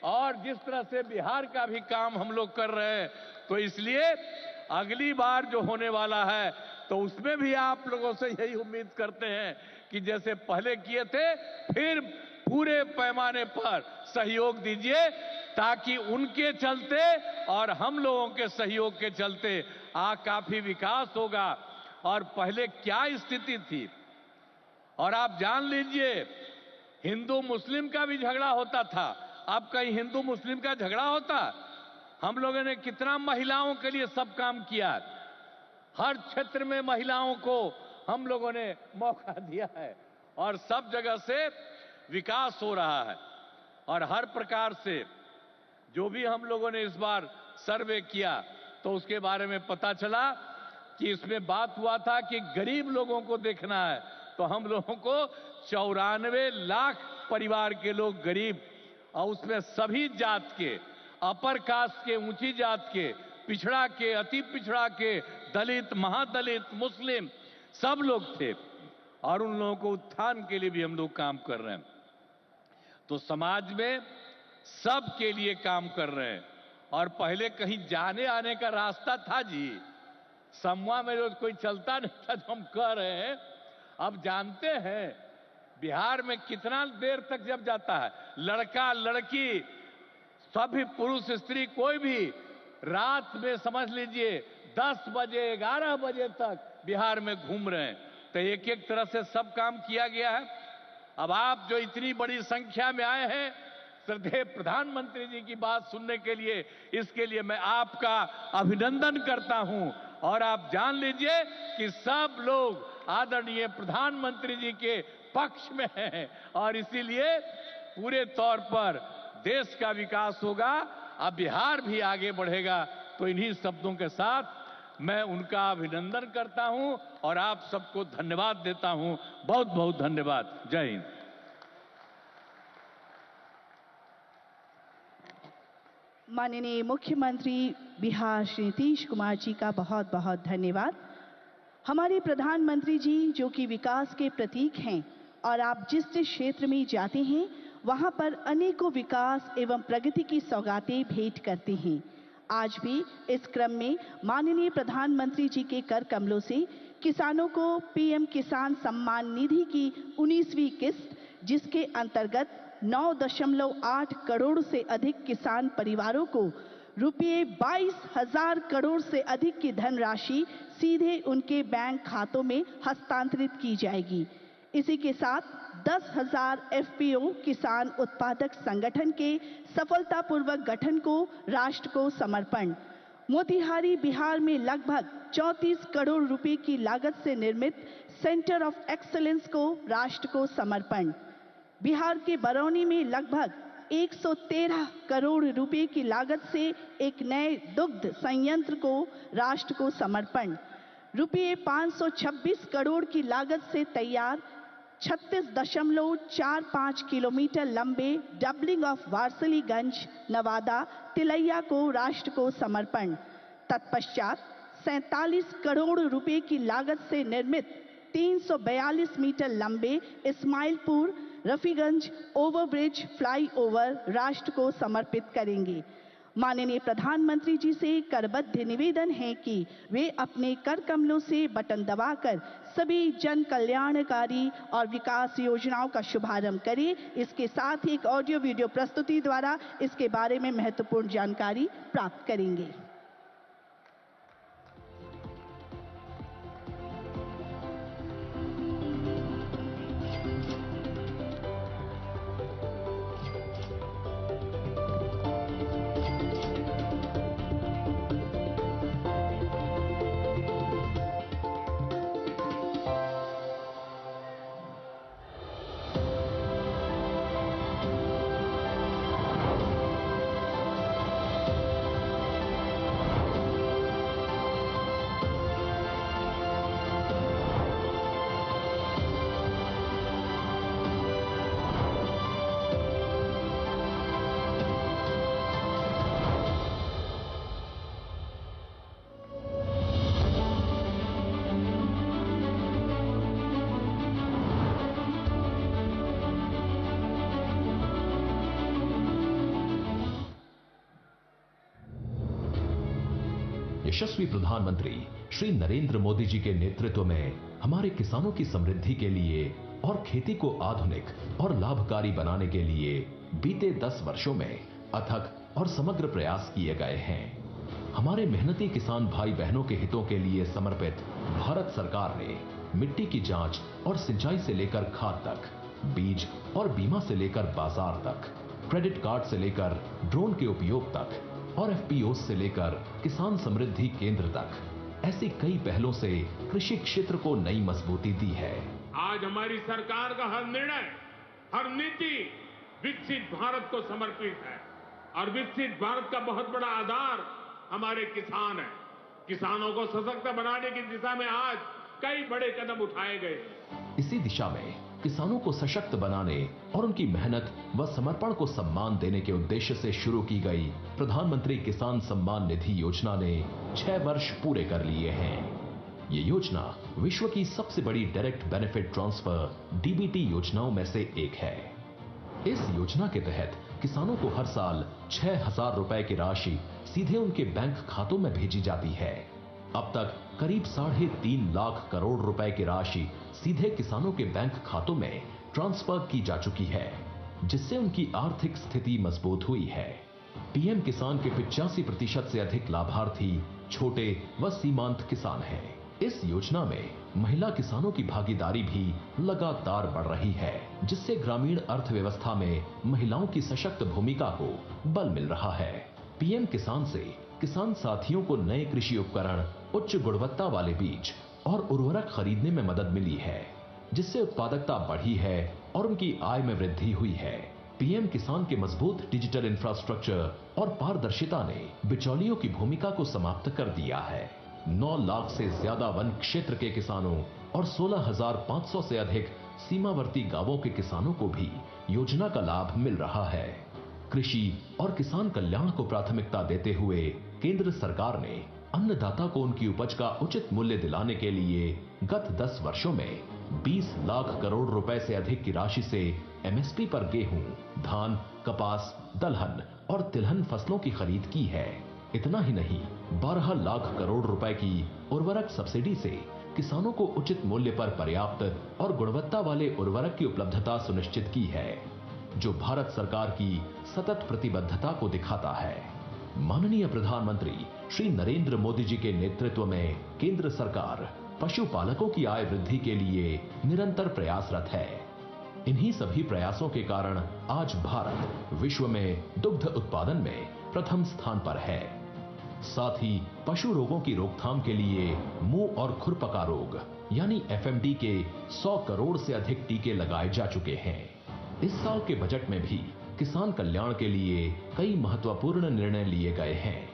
और जिस तरह से बिहार का भी काम हम लोग कर रहे हैं, तो इसलिए अगली बार जो होने वाला है तो उसमें भी आप लोगों से यही उम्मीद करते हैं कि जैसे पहले किए थे फिर पूरे पैमाने पर सहयोग दीजिए, ताकि उनके चलते और हम लोगों के सहयोग के चलते काफी विकास होगा। और पहले क्या स्थिति थी, और आप जान लीजिए हिंदू मुस्लिम का भी झगड़ा होता था। अब कहीं हिंदू मुस्लिम का झगड़ा होता? हम लोगों ने कितना महिलाओं के लिए सब काम किया, हर क्षेत्र में महिलाओं को हम लोगों ने मौका दिया है और सब जगह से विकास हो रहा है। और हर प्रकार से जो भी हम लोगों ने इस बार सर्वे किया तो उसके बारे में पता चला कि इसमें बात हुआ था कि गरीब लोगों को देखना है, तो हम लोगों को 94 लाख परिवार के लोग गरीब, और उसमें सभी जात के, अपर कास्ट के, ऊंची जात के, पिछड़ा के, अति पिछड़ा के, दलित, महादलित, मुस्लिम, सब लोग थे और उन लोगों को उत्थान के लिए भी हम लोग काम कर रहे हैं। तो समाज में सबके लिए काम कर रहे हैं। और पहले कहीं जाने आने का रास्ता था जी, समूह में जो कोई चलता नहीं था तो हम कह रहे हैं। अब जानते हैं बिहार में कितना देर तक जब जाता है, लड़का लड़की सभी पुरुष स्त्री कोई भी रात में समझ लीजिए 10 बजे 11 बजे तक बिहार में घूम रहे हैं। तो एक एक तरह से सब काम किया गया है। अब आप जो इतनी बड़ी संख्या में आए हैं श्रद्धेय प्रधानमंत्री जी की बात सुनने के लिए, इसके लिए मैं आपका अभिनंदन करता हूं। और आप जान लीजिए कि सब लोग आदरणीय प्रधानमंत्री जी के पक्ष में हैं और इसीलिए पूरे तौर पर देश का विकास होगा, अब बिहार भी आगे बढ़ेगा। तो इन्हीं शब्दों के साथ मैं उनका अभिनंदन करता हूं और आप सबको धन्यवाद देता हूं। बहुत बहुत धन्यवाद। जय हिंद। माननीय मुख्यमंत्री बिहार श्री नीतीश कुमार जी का बहुत बहुत धन्यवाद। हमारे प्रधानमंत्री जी जो कि विकास के प्रतीक हैं और आप जिस जिस क्षेत्र में जाते हैं वहां पर अनेकों विकास एवं प्रगति की सौगातें भेंट करते हैं। आज भी इस क्रम में माननीय प्रधानमंत्री जी के कर कमलों से किसानों को पीएम किसान सम्मान निधि की 19वीं किस्त, जिसके अंतर्गत 9.8 करोड़ से अधिक किसान परिवारों को रुपये 22,000 करोड़ से अधिक की धनराशि सीधे उनके बैंक खातों में हस्तांतरित की जाएगी। इसी के साथ 10,000 एफपीओ किसान उत्पादक संगठन के सफलतापूर्वक गठन को राष्ट्र को समर्पण। मोतिहारी बिहार में लगभग 34 करोड़ रुपए की लागत से निर्मित सेंटर ऑफ एक्सीलेंस को राष्ट्र को समर्पण। बिहार के बरौनी में लगभग 113 करोड़ रुपए की लागत से एक नए दुग्ध संयंत्र को राष्ट्र को समर्पण। रुपये 526 करोड़ की लागत से तैयार 36.45 किलोमीटर लंबे डबलिंग ऑफ वारसलीगंज नवादा तिलैया को राष्ट्र को समर्पण। तत्पश्चात 47 करोड़ रुपए की लागत से निर्मित 342 मीटर लंबे इस्माइलपुर रफीगंज ओवरब्रिज फ्लाईओवर राष्ट्र को समर्पित करेंगे। माननीय प्रधानमंत्री जी से करबद्ध निवेदन है कि वे अपने कर कमलों से बटन दबाकर सभी जन कल्याणकारी और विकास योजनाओं का शुभारंभ करें। इसके साथ ही एक ऑडियो वीडियो प्रस्तुति द्वारा इसके बारे में महत्वपूर्ण जानकारी प्राप्त करेंगे। यशस्वी प्रधानमंत्री श्री नरेंद्र मोदी जी के नेतृत्व में हमारे किसानों की समृद्धि के लिए और खेती को आधुनिक और लाभकारी बनाने के लिए बीते 10 वर्षों में अथक और समग्र प्रयास किए गए हैं। हमारे मेहनती किसान भाई बहनों के हितों के लिए समर्पित भारत सरकार ने मिट्टी की जांच और सिंचाई से लेकर खाद तक, बीज और बीमा से लेकर बाजार तक, क्रेडिट कार्ड से लेकर ड्रोन के उपयोग तक और एफपीओ से लेकर किसान समृद्धि केंद्र तक ऐसी कई पहलों से कृषि क्षेत्र को नई मजबूती दी है। आज हमारी सरकार का हर निर्णय, हर नीति विकसित भारत को समर्पित है और विकसित भारत का बहुत बड़ा आधार हमारे किसान हैं। किसानों को सशक्त बनाने की दिशा में आज कई बड़े कदम उठाए गए। इसी दिशा में किसानों को सशक्त बनाने और उनकी मेहनत व समर्पण को सम्मान देने के उद्देश्य से शुरू की गई प्रधानमंत्री किसान सम्मान निधि योजना ने 6 वर्ष पूरे कर लिए हैं। ये योजना विश्व की सबसे बड़ी डायरेक्ट बेनिफिट ट्रांसफर डीबीटी योजनाओं में से एक है। इस योजना के तहत किसानों को हर साल 6,000 रुपए की राशि सीधे उनके बैंक खातों में भेजी जाती है। अब तक करीब 3.5 लाख करोड़ रुपए की राशि सीधे किसानों के बैंक खातों में ट्रांसफर की जा चुकी है, जिससे उनकी आर्थिक स्थिति मजबूत हुई है। पीएम किसान के 85% से अधिक लाभार्थी छोटे व सीमांत किसान हैं। इस योजना में महिला किसानों की भागीदारी भी लगातार बढ़ रही है, जिससे ग्रामीण अर्थव्यवस्था में महिलाओं की सशक्त भूमिका को बल मिल रहा है। पीएम किसान से किसान साथियों को नए कृषि उपकरण, उच्च गुणवत्ता वाले बीज और उर्वरक खरीदने में मदद मिली है, जिससे उत्पादकता बढ़ी है और उनकी आय में वृद्धि हुई है। पीएम किसान के मजबूत डिजिटल इंफ्रास्ट्रक्चर और पारदर्शिता ने बिचौलियों की भूमिका को समाप्त कर दिया है। 9 लाख से ज्यादा वन क्षेत्र के किसानों और 16,500 से अधिक सीमावर्ती गांवों के किसानों को भी योजना का लाभ मिल रहा है। कृषि और किसान कल्याण को प्राथमिकता देते हुए केंद्र सरकार ने अन्नदाता को उनकी उपज का उचित मूल्य दिलाने के लिए गत 10 वर्षों में 20 लाख करोड़ रुपए से अधिक की राशि से एमएसपी पर गेहूं, धान, कपास, दलहन और तिलहन फसलों की खरीद की है। इतना ही नहीं, 12 लाख करोड़ रुपए की उर्वरक सब्सिडी से किसानों को उचित मूल्य पर पर्याप्त और गुणवत्ता वाले उर्वरक की उपलब्धता सुनिश्चित की है, जो भारत सरकार की सतत प्रतिबद्धता को दिखाता है। माननीय प्रधानमंत्री श्री नरेंद्र मोदी जी के नेतृत्व में केंद्र सरकार पशुपालकों की आय वृद्धि के लिए निरंतर प्रयासरत है। इन्हीं सभी प्रयासों के कारण आज भारत विश्व में दुग्ध उत्पादन में प्रथम स्थान पर है। साथ ही पशु रोगों की रोकथाम के लिए मुंह और खुरपका रोग यानी एफएमडी के 100 करोड़ से अधिक टीके लगाए जा चुके हैं। इस साल के बजट में भी किसान कल्याण के लिए कई महत्वपूर्ण निर्णय लिए गए हैं,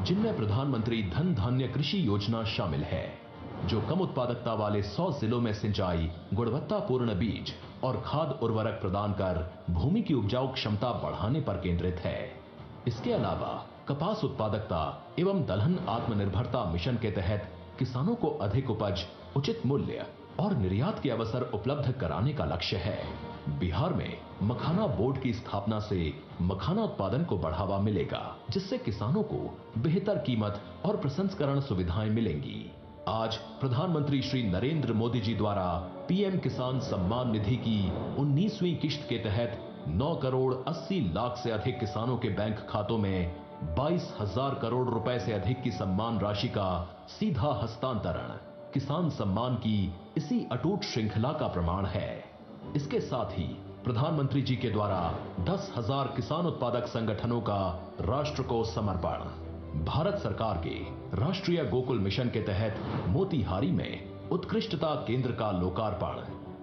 जिनमें प्रधानमंत्री धन धान्य कृषि योजना शामिल है, जो कम उत्पादकता वाले 100 जिलों में सिंचाई, गुणवत्तापूर्ण बीज और खाद उर्वरक प्रदान कर भूमि की उपजाऊ क्षमता बढ़ाने पर केंद्रित है। इसके अलावा कपास उत्पादकता एवं दलहन आत्मनिर्भरता मिशन के तहत किसानों को अधिक उपज, उचित मूल्य और निर्यात के अवसर उपलब्ध कराने का लक्ष्य है। बिहार में मखाना बोर्ड की स्थापना से मखाना उत्पादन को बढ़ावा मिलेगा, जिससे किसानों को बेहतर कीमत और प्रसंस्करण सुविधाएं मिलेंगी। आज प्रधानमंत्री श्री नरेंद्र मोदी जी द्वारा पीएम किसान सम्मान निधि की 19वीं किश्त के तहत 9 करोड़ 80 लाख से अधिक किसानों के बैंक खातों में 22,000 करोड़ रुपए से अधिक की सम्मान राशि का सीधा हस्तांतरण किसान सम्मान की इसी अटूट श्रृंखला का प्रमाण है। इसके साथ ही प्रधानमंत्री जी के द्वारा 10,000 किसान उत्पादक संगठनों का राष्ट्र को समर्पण, भारत सरकार के राष्ट्रीय गोकुल मिशन के तहत मोतिहारी में उत्कृष्टता केंद्र का लोकार्पण,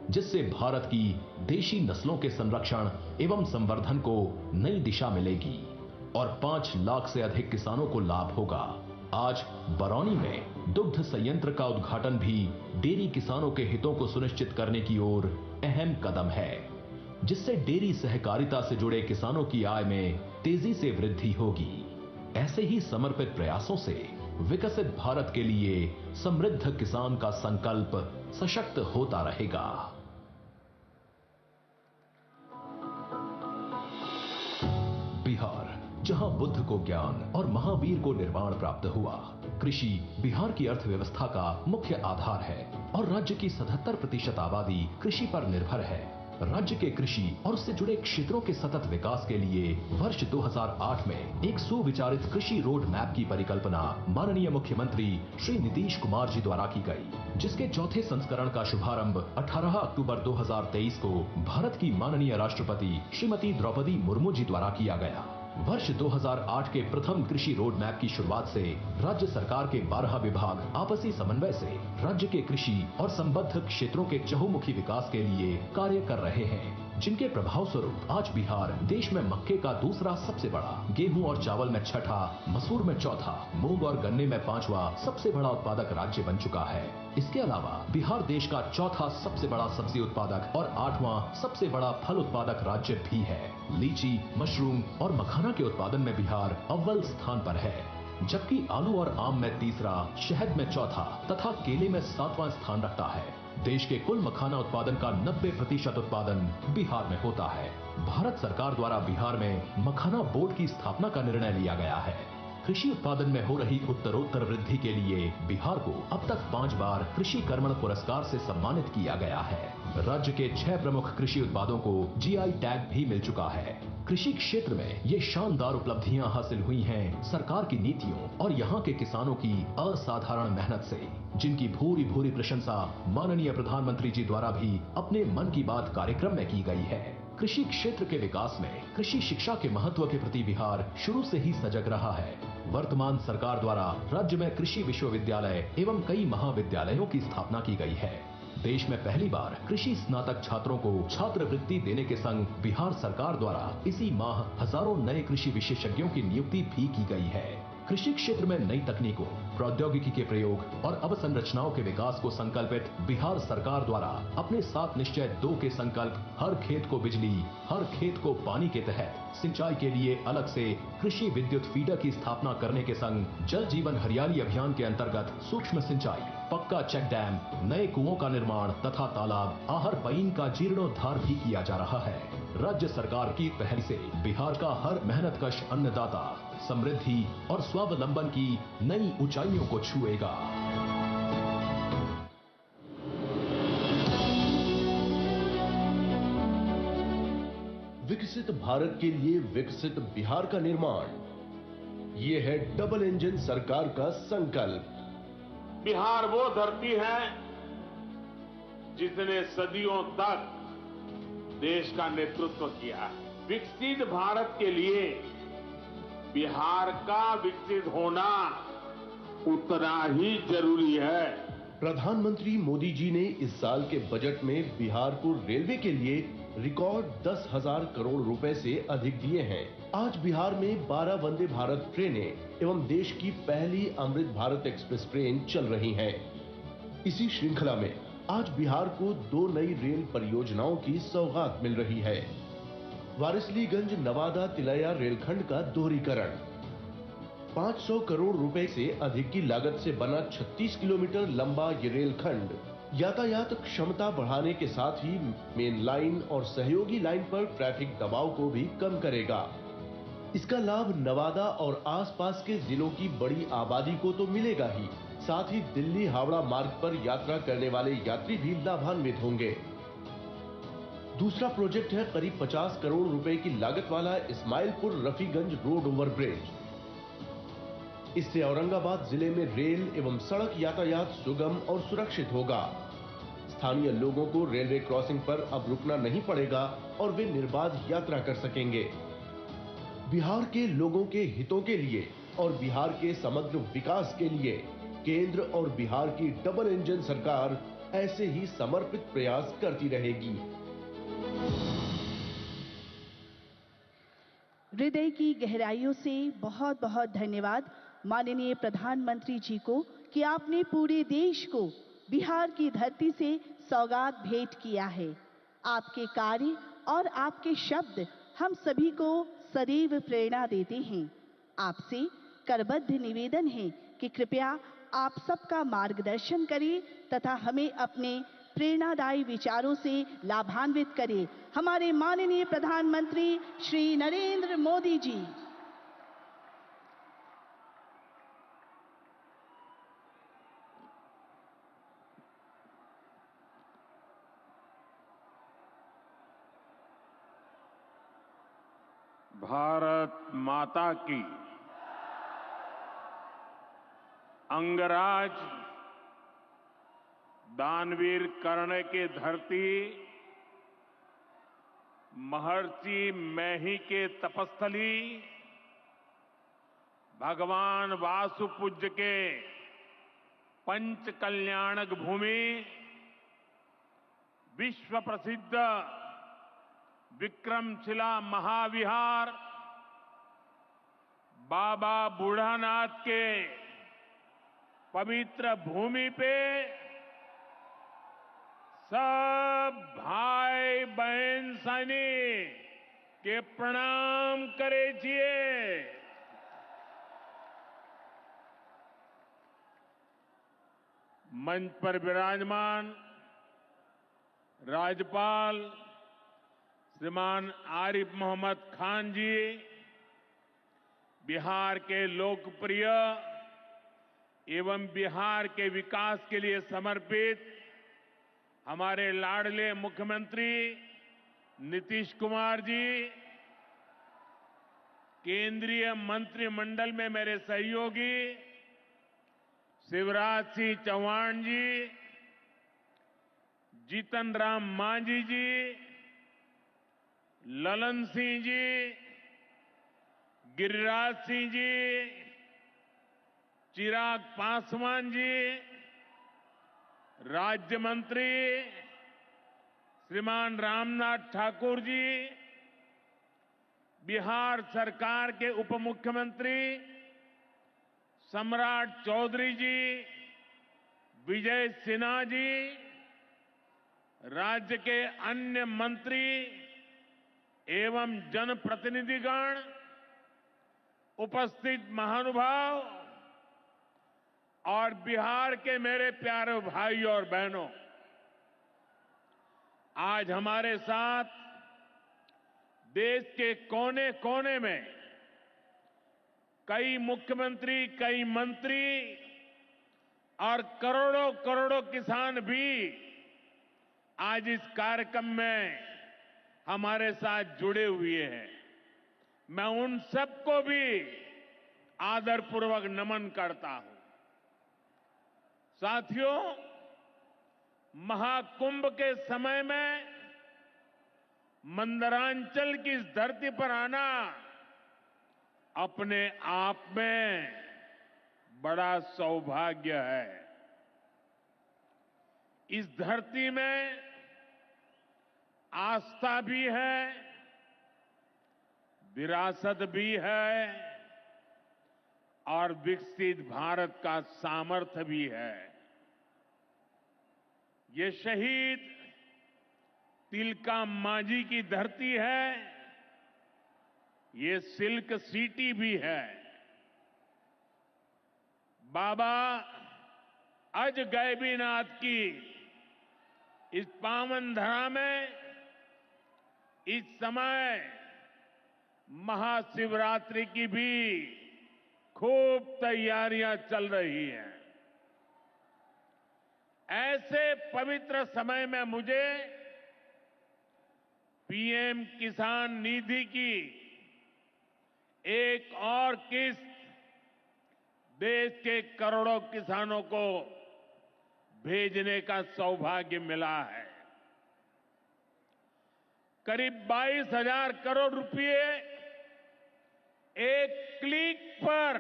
जिससे भारत की देशी नस्लों के संरक्षण एवं संवर्धन को नई दिशा मिलेगी और 5 लाख से अधिक किसानों को लाभ होगा। आज बरौनी में दुग्ध संयंत्र का उद्घाटन भी डेयरी किसानों के हितों को सुनिश्चित करने की ओर अहम कदम है, जिससे डेयरी सहकारिता से जुड़े किसानों की आय में तेजी से वृद्धि होगी। ऐसे ही समर्पित प्रयासों से विकसित भारत के लिए समृद्ध किसान का संकल्प सशक्त होता रहेगा। बिहार, जहां बुद्ध को ज्ञान और महावीर को निर्वाण प्राप्त हुआ, कृषि बिहार की अर्थव्यवस्था का मुख्य आधार है और राज्य की 77% आबादी कृषि पर निर्भर है। राज्य के कृषि और उससे जुड़े क्षेत्रों के सतत विकास के लिए वर्ष 2008 में एक सुविचारित कृषि रोड मैप की परिकल्पना माननीय मुख्यमंत्री श्री नीतीश कुमार जी द्वारा की गई, जिसके चौथे संस्करण का शुभारंभ 18 अक्टूबर 2023 को भारत की माननीय राष्ट्रपति श्रीमती द्रौपदी मुर्मू जी द्वारा किया गया। वर्ष 2008 के प्रथम कृषि रोड मैप की शुरुआत से राज्य सरकार के 12 विभाग आपसी समन्वय से राज्य के कृषि और संबद्ध क्षेत्रों के चहुमुखी विकास के लिए कार्य कर रहे हैं, जिनके प्रभाव स्वरूप आज बिहार देश में मक्के का दूसरा सबसे बड़ा, गेहूं और चावल में छठा, मसूर में चौथा, मूंग और गन्ने में 5वां सबसे बड़ा उत्पादक राज्य बन चुका है। इसके अलावा बिहार देश का चौथा सबसे बड़ा सब्जी उत्पादक और 8वां सबसे बड़ा फल उत्पादक राज्य भी है। लीची, मशरूम और मखाना के उत्पादन में बिहार अव्वल स्थान पर है। जबकि आलू और आम में तीसरा, शहद में चौथा तथा केले में 7वां स्थान रखता है। देश के कुल मखाना उत्पादन का 90% उत्पादन बिहार में होता है। भारत सरकार द्वारा बिहार में मखाना बोर्ड की स्थापना का निर्णय लिया गया है। कृषि उत्पादन में हो रही उत्तरोत्तर वृद्धि के लिए बिहार को अब तक 5 बार कृषि कर्मण पुरस्कार से सम्मानित किया गया है। राज्य के 6 प्रमुख कृषि उत्पादों को जीआई टैग भी मिल चुका है। कृषि क्षेत्र में ये शानदार उपलब्धियां हासिल हुई हैं सरकार की नीतियों और यहाँ के किसानों की असाधारण मेहनत से, जिनकी भूरी भूरी प्रशंसा माननीय प्रधानमंत्री जी द्वारा भी अपने मन की बात कार्यक्रम में की गई है। कृषि क्षेत्र के विकास में कृषि शिक्षा के महत्व के प्रति बिहार शुरू से ही सजग रहा है। वर्तमान सरकार द्वारा राज्य में कृषि विश्वविद्यालय एवं कई महाविद्यालयों की स्थापना की गई है। देश में पहली बार कृषि स्नातक छात्रों को छात्रवृत्ति देने के संग बिहार सरकार द्वारा इसी माह हजारों नए कृषि विशेषज्ञों की नियुक्ति भी की गई है। कृषि क्षेत्र में नई तकनीकों, प्रौद्योगिकी के प्रयोग और अवसंरचनाओं के विकास को संकल्पित बिहार सरकार द्वारा अपने 7 निश्चय 2 के संकल्प हर खेत को बिजली, हर खेत को पानी के तहत सिंचाई के लिए अलग से कृषि विद्युत फीडर की स्थापना करने के संग जल जीवन हरियाली अभियान के अंतर्गत सूक्ष्म सिंचाई, पक्का चेक डैम, नए कुओं का निर्माण तथा तालाब, आहर पईन का जीर्णोद्धार भी किया जा रहा है। राज्य सरकार की पहल से बिहार का हर मेहनतकश अन्नदाता समृद्धि और स्वावलंबन की नई ऊंचाइयों को छुएगा। विकसित भारत के लिए विकसित बिहार का निर्माण, ये है डबल इंजन सरकार का संकल्प। बिहार वो धरती है जिसने सदियों तक देश का नेतृत्व किया है। विकसित भारत के लिए बिहार का विकसित होना उतना ही जरूरी है। प्रधानमंत्री मोदी जी ने इस साल के बजट में बिहार को रेलवे के लिए रिकॉर्ड 10,000 करोड़ रुपए से अधिक दिए हैं। आज बिहार में 12 वंदे भारत ट्रेनें एवं देश की पहली अमृत भारत एक्सप्रेस ट्रेन चल रही हैं। इसी श्रृंखला में आज बिहार को 2 नई रेल परियोजनाओं की सौगात मिल रही है। वारिसलीगंज नवादा तिलैया रेलखंड का दोहरीकरण, 500 करोड़ रुपए से अधिक की लागत से बना 36 किलोमीटर लंबा ये रेलखंड यातायात क्षमता बढ़ाने के साथ ही मेन लाइन और सहयोगी लाइन पर ट्रैफिक दबाव को भी कम करेगा। इसका लाभ नवादा और आसपास के जिलों की बड़ी आबादी को तो मिलेगा ही, साथ ही दिल्ली हावड़ा मार्ग पर यात्रा करने वाले यात्री भी लाभान्वित होंगे। दूसरा प्रोजेक्ट है करीब 50 करोड़ रुपए की लागत वाला Ismailpur Rafiganj road over bridge. इससे औरंगाबाद जिले में रेल एवं सड़क यातायात सुगम और सुरक्षित होगा। स्थानीय लोगों को रेलवे क्रॉसिंग पर अब रुकना नहीं पड़ेगा और वे निर्बाध यात्रा कर सकेंगे। बिहार के लोगों के हितों के लिए और बिहार के समग्र विकास के लिए केंद्र और बिहार की डबल इंजन सरकार ऐसे ही समर्पित प्रयास करती रहेगी। हृदय की गहराइयों से बहुत बहुत धन्यवाद माननीय प्रधानमंत्री जी को कि आपने पूरे देश को बिहार की धरती से सौगात भेंट किया है। आपके कार्य और आपके शब्द हम सभी को सदैव प्रेरणा देते हैं। आपसे करबद्ध निवेदन है कि कृपया आप सबका मार्गदर्शन करें तथा हमें अपने प्रेरणादायी विचारों से लाभान्वित करें। हमारे माननीय प्रधानमंत्री श्री नरेंद्र मोदी जी। भारत माता की अंगराज दानवीर कर्ण के धरती महर्षि मैही के तपस्थली भगवान वासुपूज्य के पंच कल्याणक भूमि विश्व प्रसिद्ध विक्रमशिला महाविहार बाबा बूढ़ानाथ के पवित्र भूमि पे सब भाई बहन सैनिक के प्रणाम करे छिए। मंच पर विराजमान राज्यपाल श्रीमान आरिफ मोहम्मद खान जी, बिहार के लोकप्रिय एवं बिहार के विकास के लिए समर्पित हमारे लाडले मुख्यमंत्री नीतीश कुमार जी, केंद्रीय मंत्रिमंडल में मेरे सहयोगी शिवराज सिंह चौहान जी, जीतन राम मांझी जी, ललन सिंह जी, गिरिराज सिंह जी, चिराग पासवान जी, राज्य मंत्री श्रीमान रामनाथ ठाकुर जी, बिहार सरकार के उप मुख्यमंत्री सम्राट चौधरी जी, विजय सिन्हा जी, राज्य के अन्य मंत्री एवं जनप्रतिनिधिगण, उपस्थित महानुभाव और बिहार के मेरे प्यारे भाई और बहनों, आज हमारे साथ देश के कोने कोने में कई मुख्यमंत्री, कई मंत्री और करोड़ों करोड़ों किसान भी आज इस कार्यक्रम में हमारे साथ जुड़े हुए हैं। मैं उन सबको भी आदरपूर्वक नमन करता हूं। साथियों, महाकुंभ के समय में मंदरांचल की इस धरती पर आना अपने आप में बड़ा सौभाग्य है। इस धरती में आस्था भी है, विरासत भी है और विकसित भारत का सामर्थ्य भी है। ये शहीद तिलका मांझी की धरती है, ये सिल्क सिटी भी है। बाबा अजगैबीनाथ की इस पावन धरा में इस समय महाशिवरात्रि की भी खूब तैयारियां चल रही हैं। ऐसे पवित्र समय में मुझे पीएम किसान निधि की एक और किस्त देश के करोड़ों किसानों को भेजने का सौभाग्य मिला है। करीब 22,000 करोड़ रुपए एक क्लिक पर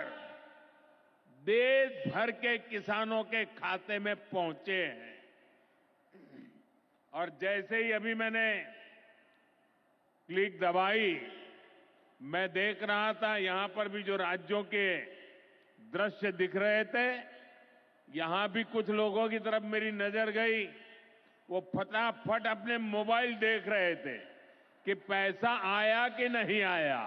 देश भर के किसानों के खाते में पहुंचे हैं। और जैसे ही अभी मैंने क्लिक दबाई, मैं देख रहा था यहां पर भी जो राज्यों के दृश्य दिख रहे थे, यहां भी कुछ लोगों की तरफ मेरी नजर गई। वो फटाफट अपने मोबाइल देख रहे थे कि पैसा आया कि नहीं आया,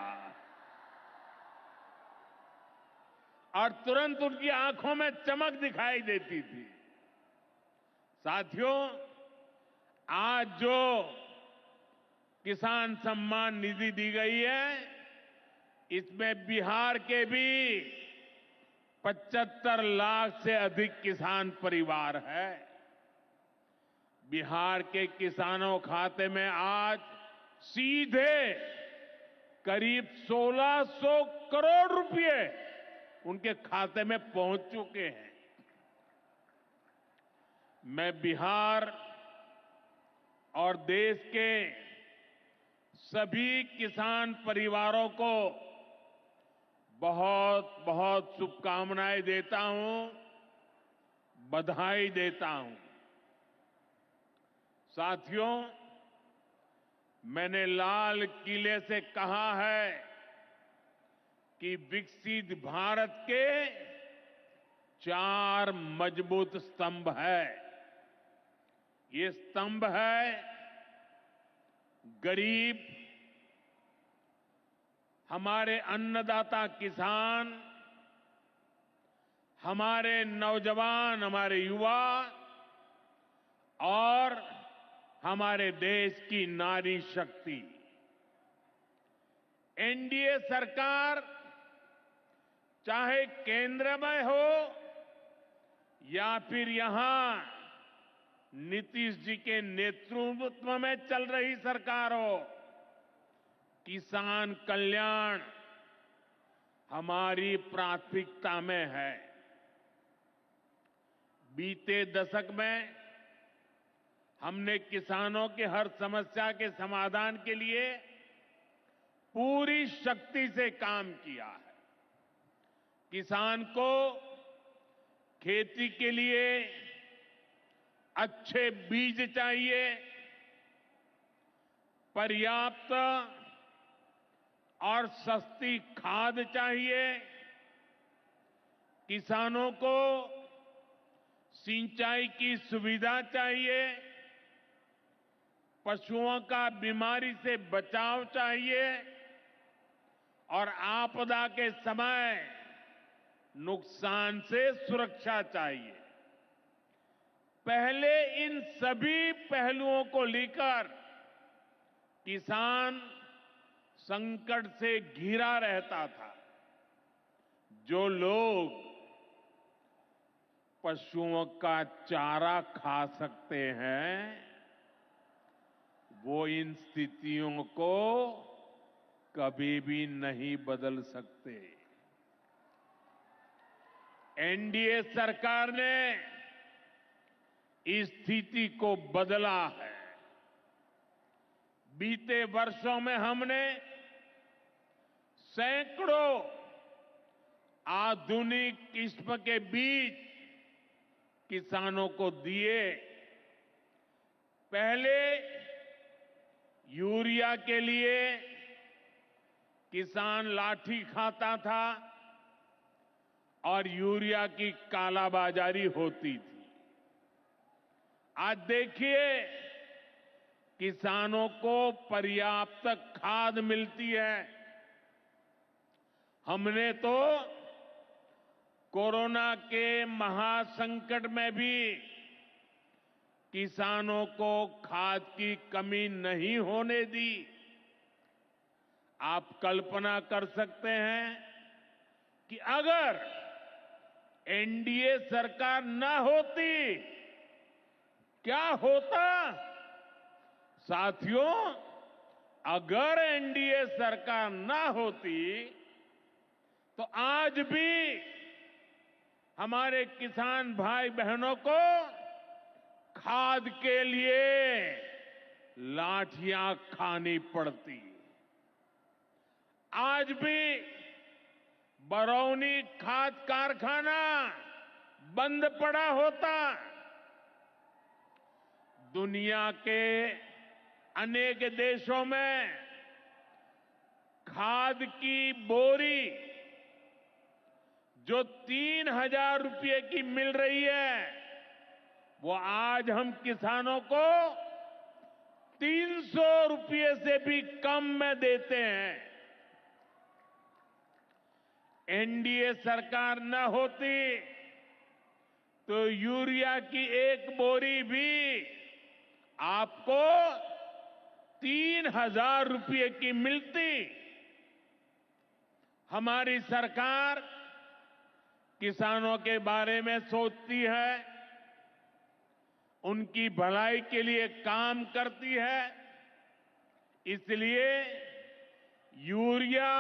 और तुरंत उनकी आंखों में चमक दिखाई देती थी। साथियों, आज जो किसान सम्मान निधि दी गई है, इसमें बिहार के भी 75 लाख से अधिक किसान परिवार है। बिहार के किसानों खाते में आज सीधे करीब 1600 करोड़ रुपए उनके खाते में पहुंच चुके हैं। मैं बिहार और देश के सभी किसान परिवारों को बहुत बहुत शुभकामनाएं देता हूं, बधाई देता हूं। साथियों, मैंने लाल किले से कहा है कि विकसित भारत के 4 मजबूत स्तंभ है। ये स्तंभ है गरीब, हमारे अन्नदाता किसान, हमारे नौजवान, हमारे युवा और हमारे देश की नारी शक्ति। एनडीए सरकार चाहे केंद्र में हो या फिर यहां नीतीश जी के नेतृत्व में चल रही सरकार हो, किसान कल्याण हमारी प्राथमिकता में है। बीते दशक में हमने किसानों की हर समस्या के समाधान के लिए पूरी शक्ति से काम किया है। किसान को खेती के लिए अच्छे बीज चाहिए, पर्याप्त और सस्ती खाद चाहिए, किसानों को सिंचाई की सुविधा चाहिए, पशुओं का बीमारी से बचाव चाहिए और आपदा के समय नुकसान से सुरक्षा चाहिए। पहले इन सभी पहलुओं को लेकर किसान संकट से घिरा रहता था। जो लोग पशुओं का चारा खा सकते हैं, वो इन स्थितियों को कभी भी नहीं बदल सकते। एनडीए सरकार ने इस स्थिति को बदला है। बीते वर्षों में हमने सैकड़ों आधुनिक किस्म के बीज किसानों को दिए। पहले यूरिया के लिए किसान लाठी खाता था और यूरिया की कालाबाजारी होती थी। आज देखिए, किसानों को पर्याप्त खाद मिलती है। हमने तो कोरोना के महासंकट में भी किसानों को खाद की कमी नहीं होने दी। आप कल्पना कर सकते हैं कि अगर एनडीए सरकार न होती, क्या होता? साथियों, अगर एनडीए सरकार न होती तो आज भी हमारे किसान भाई बहनों को खाद के लिए लाठियां खानी पड़ती। आज भी बरौनी खाद कारखाना बंद पड़ा होता। दुनिया के अनेक देशों में खाद की बोरी जो 3,000 रुपये की मिल रही है, वो आज हम किसानों को 300 रुपये से भी कम में देते हैं। एनडीए सरकार न होती तो यूरिया की एक बोरी भी आपको 3,000 रुपये की मिलती। हमारी सरकार किसानों के बारे में सोचती है, उनकी भलाई के लिए काम करती है। इसलिए यूरिया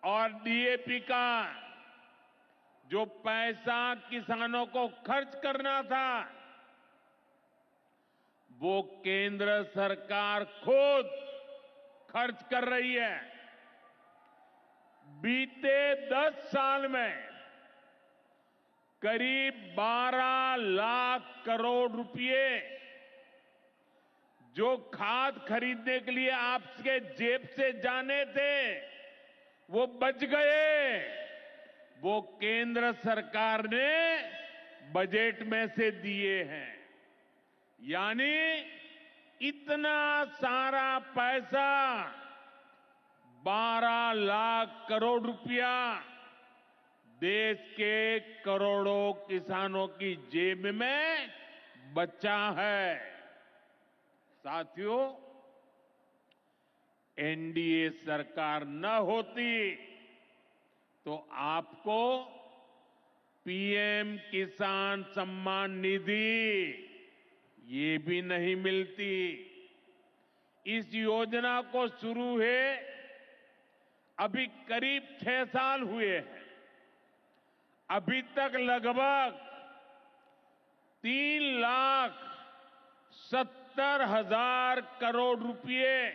और डीएपी का जो पैसा किसानों को खर्च करना था, वो केंद्र सरकार खुद खर्च कर रही है। बीते 10 साल में करीब 12 लाख करोड़ रुपए जो खाद खरीदने के लिए आपके जेब से जाने थे, वो बच गए। वो केंद्र सरकार ने बजट में से दिए हैं। यानी इतना सारा पैसा, 12 लाख करोड़ रुपया देश के करोड़ों किसानों की जेब में बचा है। साथियों, एनडीए सरकार न होती तो आपको पीएम किसान सम्मान निधि ये भी नहीं मिलती। इस योजना को शुरू हुए अभी करीब 6 साल हुए हैं। अभी तक लगभग 3,70,000 करोड़ रुपए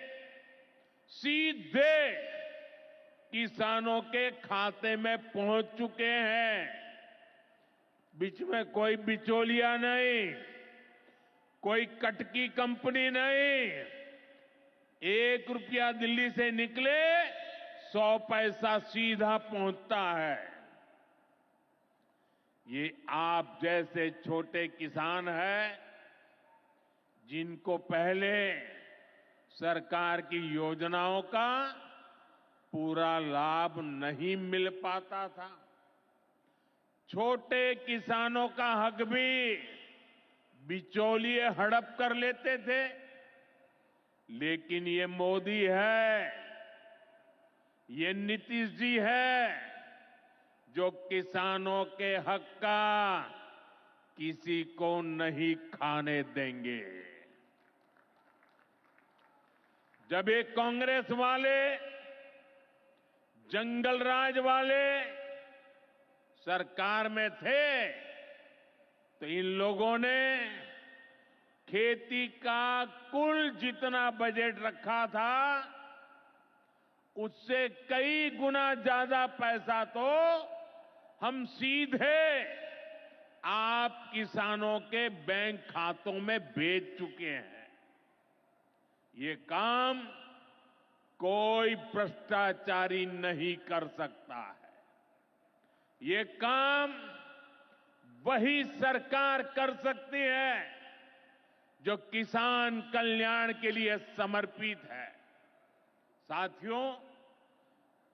सीधे किसानों के खाते में पहुंच चुके हैं। बीच में कोई बिचौलिया नहीं, कोई कटकी कंपनी नहीं। 1 रुपया दिल्ली से निकले 100 पैसा सीधा पहुंचता है। ये आप जैसे छोटे किसान हैं जिनको पहले सरकार की योजनाओं का पूरा लाभ नहीं मिल पाता था। छोटे किसानों का हक भी बिचौलिए हड़प कर लेते थे। लेकिन ये मोदी है, ये नीतीश जी है जो किसानों के हक का किसी को नहीं खाने देंगे। जब ये कांग्रेस वाले, जंगल राज वाले सरकार में थे तो इन लोगों ने खेती का कुल जितना बजट रखा था उससे कई गुना ज्यादा पैसा तो हम सीधे आप किसानों के बैंक खातों में भेज चुके हैं। ये काम कोई भ्रष्टाचारी नहीं कर सकता है। ये काम वही सरकार कर सकती है जो किसान कल्याण के लिए समर्पित है। साथियों,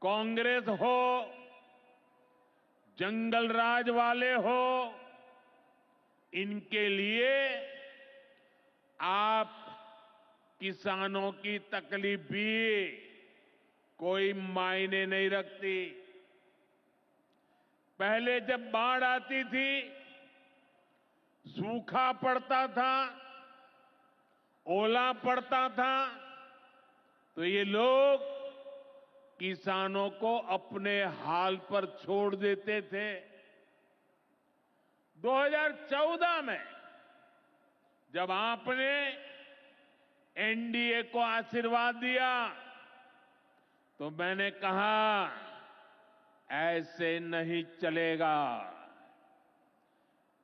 कांग्रेस हो, जंगल राज वाले हो, इनके लिए आप किसानों की तकलीफ भी कोई मायने नहीं रखती। पहले जब बाढ़ आती थी, सूखा पड़ता था, ओला पड़ता था, तो ये लोग किसानों को अपने हाल पर छोड़ देते थे। 2014 में जब आपने एनडीए को आशीर्वाद दिया तो मैंने कहा ऐसे नहीं चलेगा।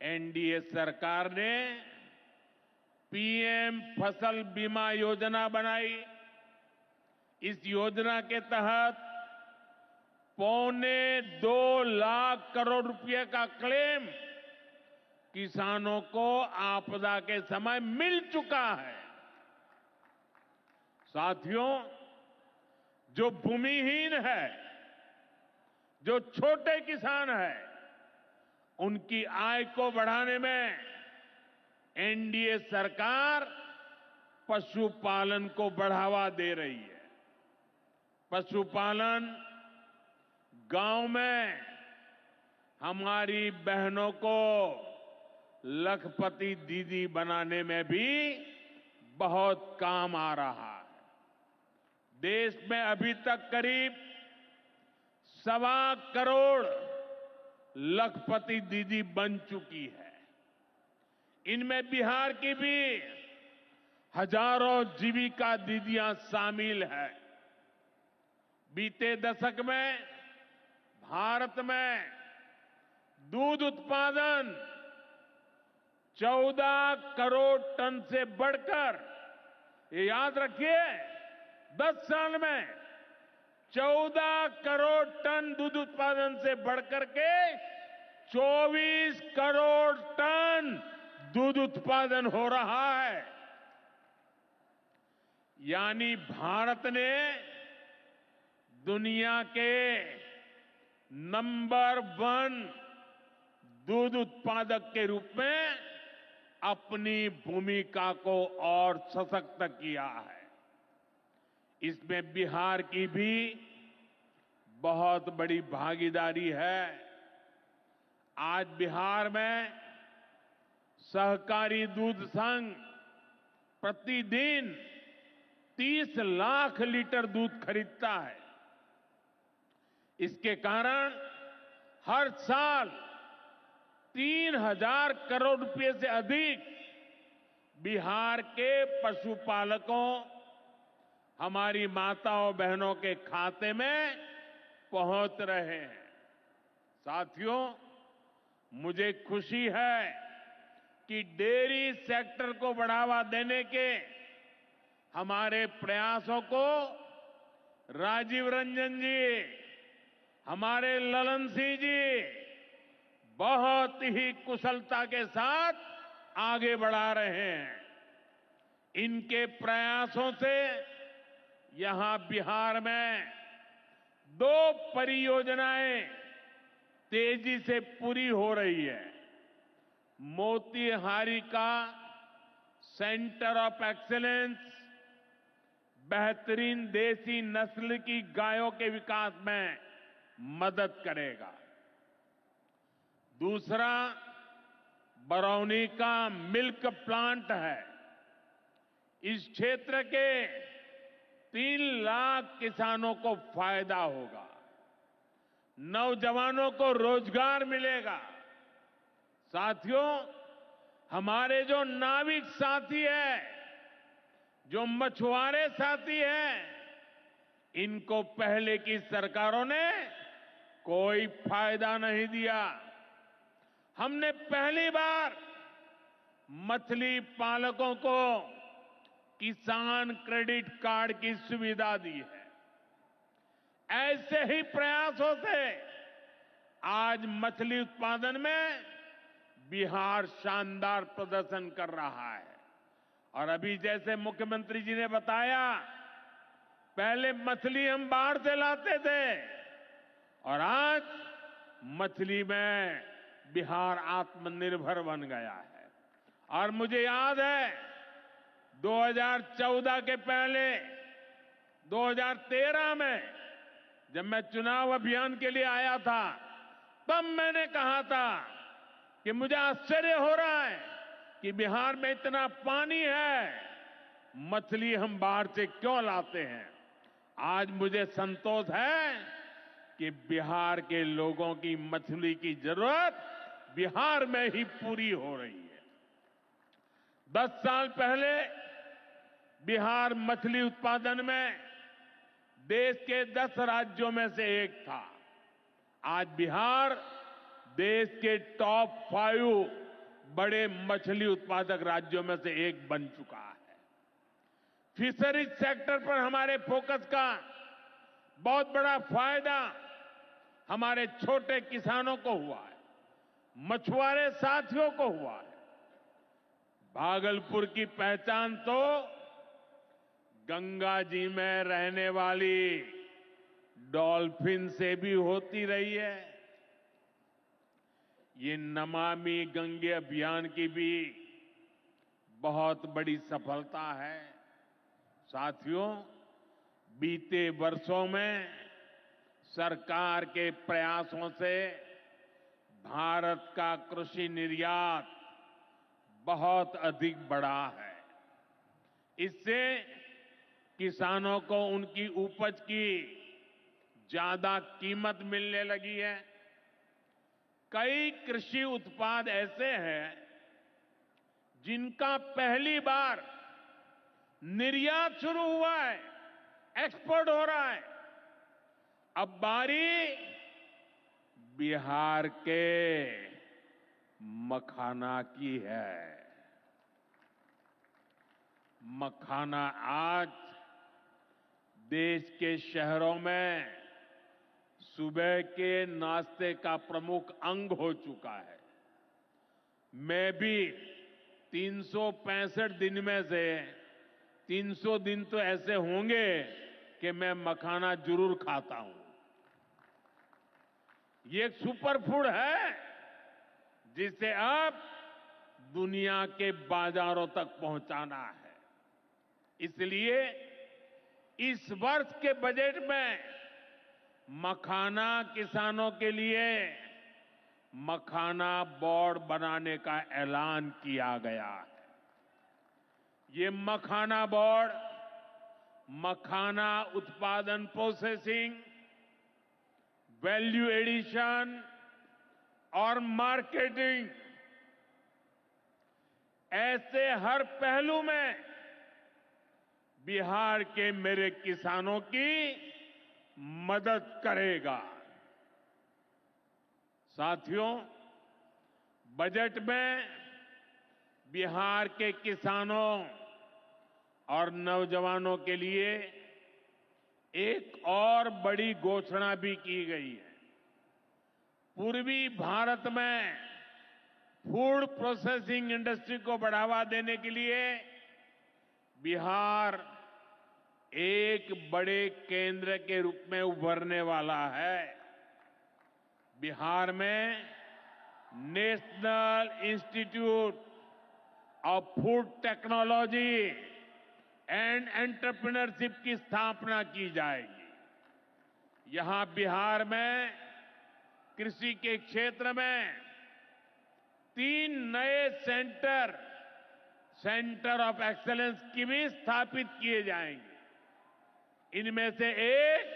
एनडीए सरकार ने पीएम फसल बीमा योजना बनाई। इस योजना के तहत 2.25 लाख करोड़ रुपए का क्लेम किसानों को आपदा के समय मिल चुका है। साथियों, जो भूमिहीन है, जो छोटे किसान है, उनकी आय को बढ़ाने में एनडीए सरकार पशुपालन को बढ़ावा दे रही है। पशुपालन गांव में हमारी बहनों को लखपति दीदी बनाने में भी बहुत काम आ रहा है। देश में अभी तक करीब 1.25 करोड़ लखपति दीदी बन चुकी है। इनमें बिहार की भी हजारों जीविका दीदियां शामिल हैं। बीते दशक में भारत में दूध उत्पादन 14 करोड़ टन से बढ़कर, ये याद रखिए, 10 साल में 14 करोड़ टन दूध उत्पादन से बढ़कर के 24 करोड़ टन दूध उत्पादन हो रहा है। यानी भारत ने दुनिया के नंबर 1 दूध उत्पादक के रूप में अपनी भूमिका को और सशक्त किया है। इसमें बिहार की भी बहुत बड़ी भागीदारी है। आज बिहार में सहकारी दूध संघ प्रतिदिन 30 लाख लीटर दूध खरीदता है। इसके कारण हर साल 3,000 करोड़ रुपए से अधिक बिहार के पशुपालकों, हमारी माताओं बहनों के खाते में पहुंच रहे हैं। साथियों, मुझे खुशी है कि डेयरी सेक्टर को बढ़ावा देने के हमारे प्रयासों को राजीव रंजन जी, हमारे ललन सिंह जी बहुत ही कुशलता के साथ आगे बढ़ा रहे हैं। इनके प्रयासों से यहां बिहार में 2 परियोजनाएं तेजी से पूरी हो रही है। मोतीहारी का सेंटर ऑफ एक्सीलेंस बेहतरीन देसी नस्ल की गायों के विकास में मदद करेगा। दूसरा बरौनी का मिल्क प्लांट है। इस क्षेत्र के 3 लाख किसानों को फायदा होगा, नौजवानों को रोजगार मिलेगा। साथियों, हमारे जो नाविक साथी हैं, जो मछुआरे साथी हैं, इनको पहले की सरकारों ने कोई फायदा नहीं दिया। हमने पहली बार मछली पालकों को किसान क्रेडिट कार्ड की सुविधा दी है। ऐसे ही प्रयासों से आज मछली उत्पादन में बिहार शानदार प्रदर्शन कर रहा है। और अभी जैसे मुख्यमंत्री जी ने बताया, पहले मछली हम बाहर से लाते थे और आज मछली में बिहार आत्मनिर्भर बन गया है। और मुझे याद है 2014 के पहले 2013 में जब मैं चुनाव अभियान के लिए आया था, तब मैंने कहा था कि मुझे आश्चर्य हो रहा है कि बिहार में इतना पानी है, मछली हम बाहर से क्यों लाते हैं। आज मुझे संतोष है कि बिहार के लोगों की मछली की जरूरत बिहार में ही पूरी हो रही है। 10 साल पहले बिहार मछली उत्पादन में देश के 10 राज्यों में से एक था। आज बिहार देश के टॉप 5 बड़े मछली उत्पादक राज्यों में से एक बन चुका है। फिशरीज सेक्टर पर हमारे फोकस का बहुत बड़ा फायदा हमारे छोटे किसानों को हुआ है, मछुआरे साथियों को हुआ है। भागलपुर की पहचान तो गंगा जी में रहने वाली डॉल्फिन से भी होती रही है। ये नमामि गंगे अभियान की भी बहुत बड़ी सफलता है। साथियों, बीते वर्षों में सरकार के प्रयासों से भारत का कृषि निर्यात बहुत अधिक बढ़ा है। इससे किसानों को उनकी उपज की ज्यादा कीमत मिलने लगी है। कई कृषि उत्पाद ऐसे हैं जिनका पहली बार निर्यात शुरू हुआ है, एक्सपोर्ट हो रहा है। अब बारी बिहार के मखाना की है। मखाना आज देश के शहरों में सुबह के नाश्ते का प्रमुख अंग हो चुका है। मैं भी 365 दिन में से 300 दिन तो ऐसे होंगे कि मैं मखाना जरूर खाता हूं। ये एक सुपर फूड है जिसे अब दुनिया के बाजारों तक पहुंचाना है। इसलिए इस वर्ष के बजट में मखाना किसानों के लिए मखाना बोर्ड बनाने का ऐलान किया गया है। ये मखाना बोर्ड मखाना उत्पादन प्रोसेसिंग, वैल्यू एडिशन और मार्केटिंग ऐसे हर पहलू में बिहार के मेरे किसानों की मदद करेगा। साथियों, बजट में बिहार के किसानों और नौजवानों के लिए एक और बड़ी घोषणा भी की गई है। पूर्वी भारत में फूड प्रोसेसिंग इंडस्ट्री को बढ़ावा देने के लिए बिहार एक बड़े केंद्र के रूप में उभरने वाला है। बिहार में national institute of food technology and entrepreneurship की स्थापना की जाएगी। यहां बिहार में कृषि के क्षेत्र में 3 नए सेंटर ऑफ एक्सेलेंस की भी स्थापित किए जाएंगे। इनमें से एक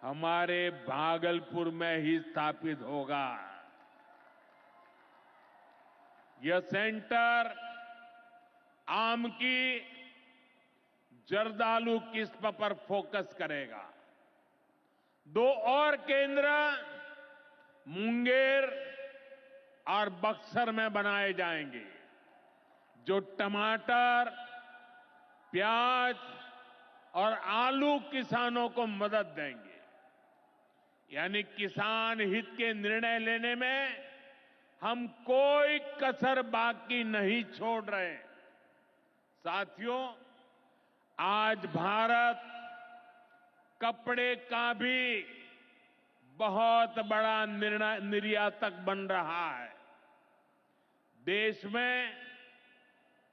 हमारे भागलपुर में ही स्थापित होगा। यह सेंटर आम की जर्दालू किस्म पर फोकस करेगा। 2 और केंद्र मुंगेर और बक्सर में बनाए जाएंगे, जो टमाटर, प्याज और आलू किसानों को मदद देंगे। यानी किसान हित के निर्णय लेने में हम कोई कसर बाकी नहीं छोड़ रहे। साथियों, आज भारत कपड़े का भी बहुत बड़ा निर्यातक बन रहा है। देश में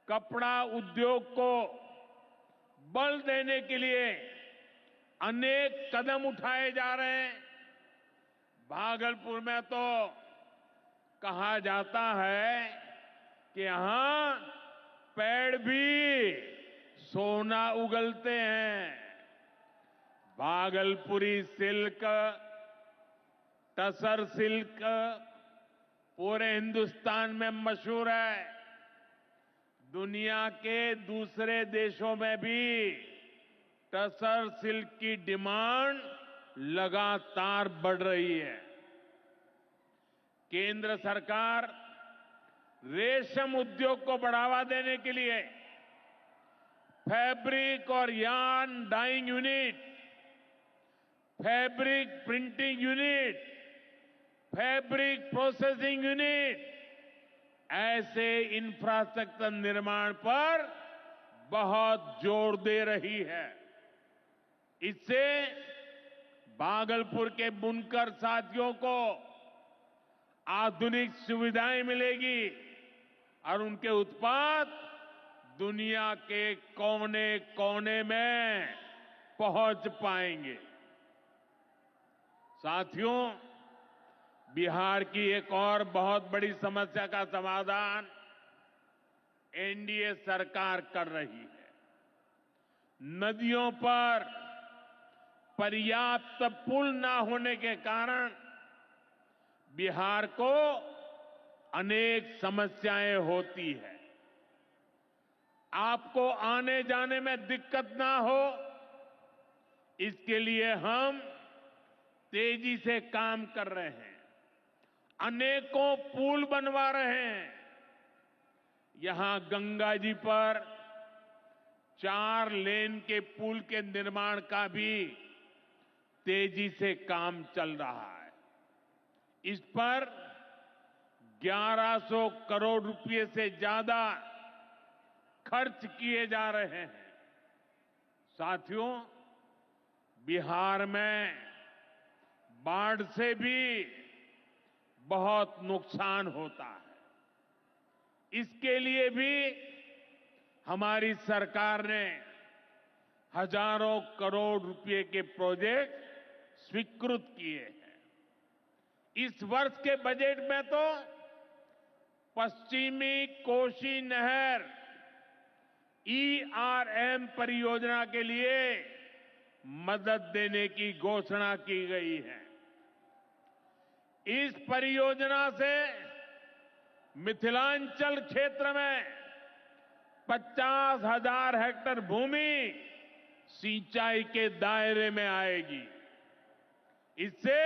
कपड़ा उद्योग को बल देने के लिए अनेक कदम उठाए जा रहे हैं। भागलपुर में तो कहा जाता है कि यहां पेड़ भी सोना उगलते हैं। भागलपुरी सिल्क, टसर सिल्क पूरे हिंदुस्तान में मशहूर है। दुनिया के दूसरे देशों में भी टसर सिल्क की डिमांड लगातार बढ़ रही है। केंद्र सरकार रेशम उद्योग को बढ़ावा देने के लिए फैब्रिक और yarn dyeing unit, fabric printing unit, fabric processing unit ऐसे इंफ्रास्ट्रक्चर निर्माण पर बहुत जोर दे रही है। इससे भागलपुर के बुनकर साथियों को आधुनिक सुविधाएं मिलेगी और उनके उत्पाद दुनिया के कोने कोने में पहुंच पाएंगे। साथियों, बिहार की एक और बहुत बड़ी समस्या का समाधान एनडीए सरकार कर रही है। नदियों पर पर्याप्त पुल न होने के कारण बिहार को अनेक समस्याएं होती है। आपको आने जाने में दिक्कत ना हो, इसके लिए हम तेजी से काम कर रहे हैं। अनेकों पुल बनवा रहे हैं। यहां गंगा जी पर 4 लेन के पुल के निर्माण का भी तेजी से काम चल रहा है। इस पर 1100 करोड़ रुपए से ज्यादा खर्च किए जा रहे हैं। साथियों, बिहार में बाढ़ से भी बहुत नुकसान होता है। इसके लिए भी हमारी सरकार ने हजारों करोड़ रुपए के प्रोजेक्ट स्वीकृत किए हैं। इस वर्ष के बजट में तो पश्चिमी कोशी नहर ERM परियोजना के लिए मदद देने की घोषणा की गई है। इस परियोजना से मिथिलांचल क्षेत्र में 50,000 हेक्टेयर भूमि सिंचाई के दायरे में आएगी। इससे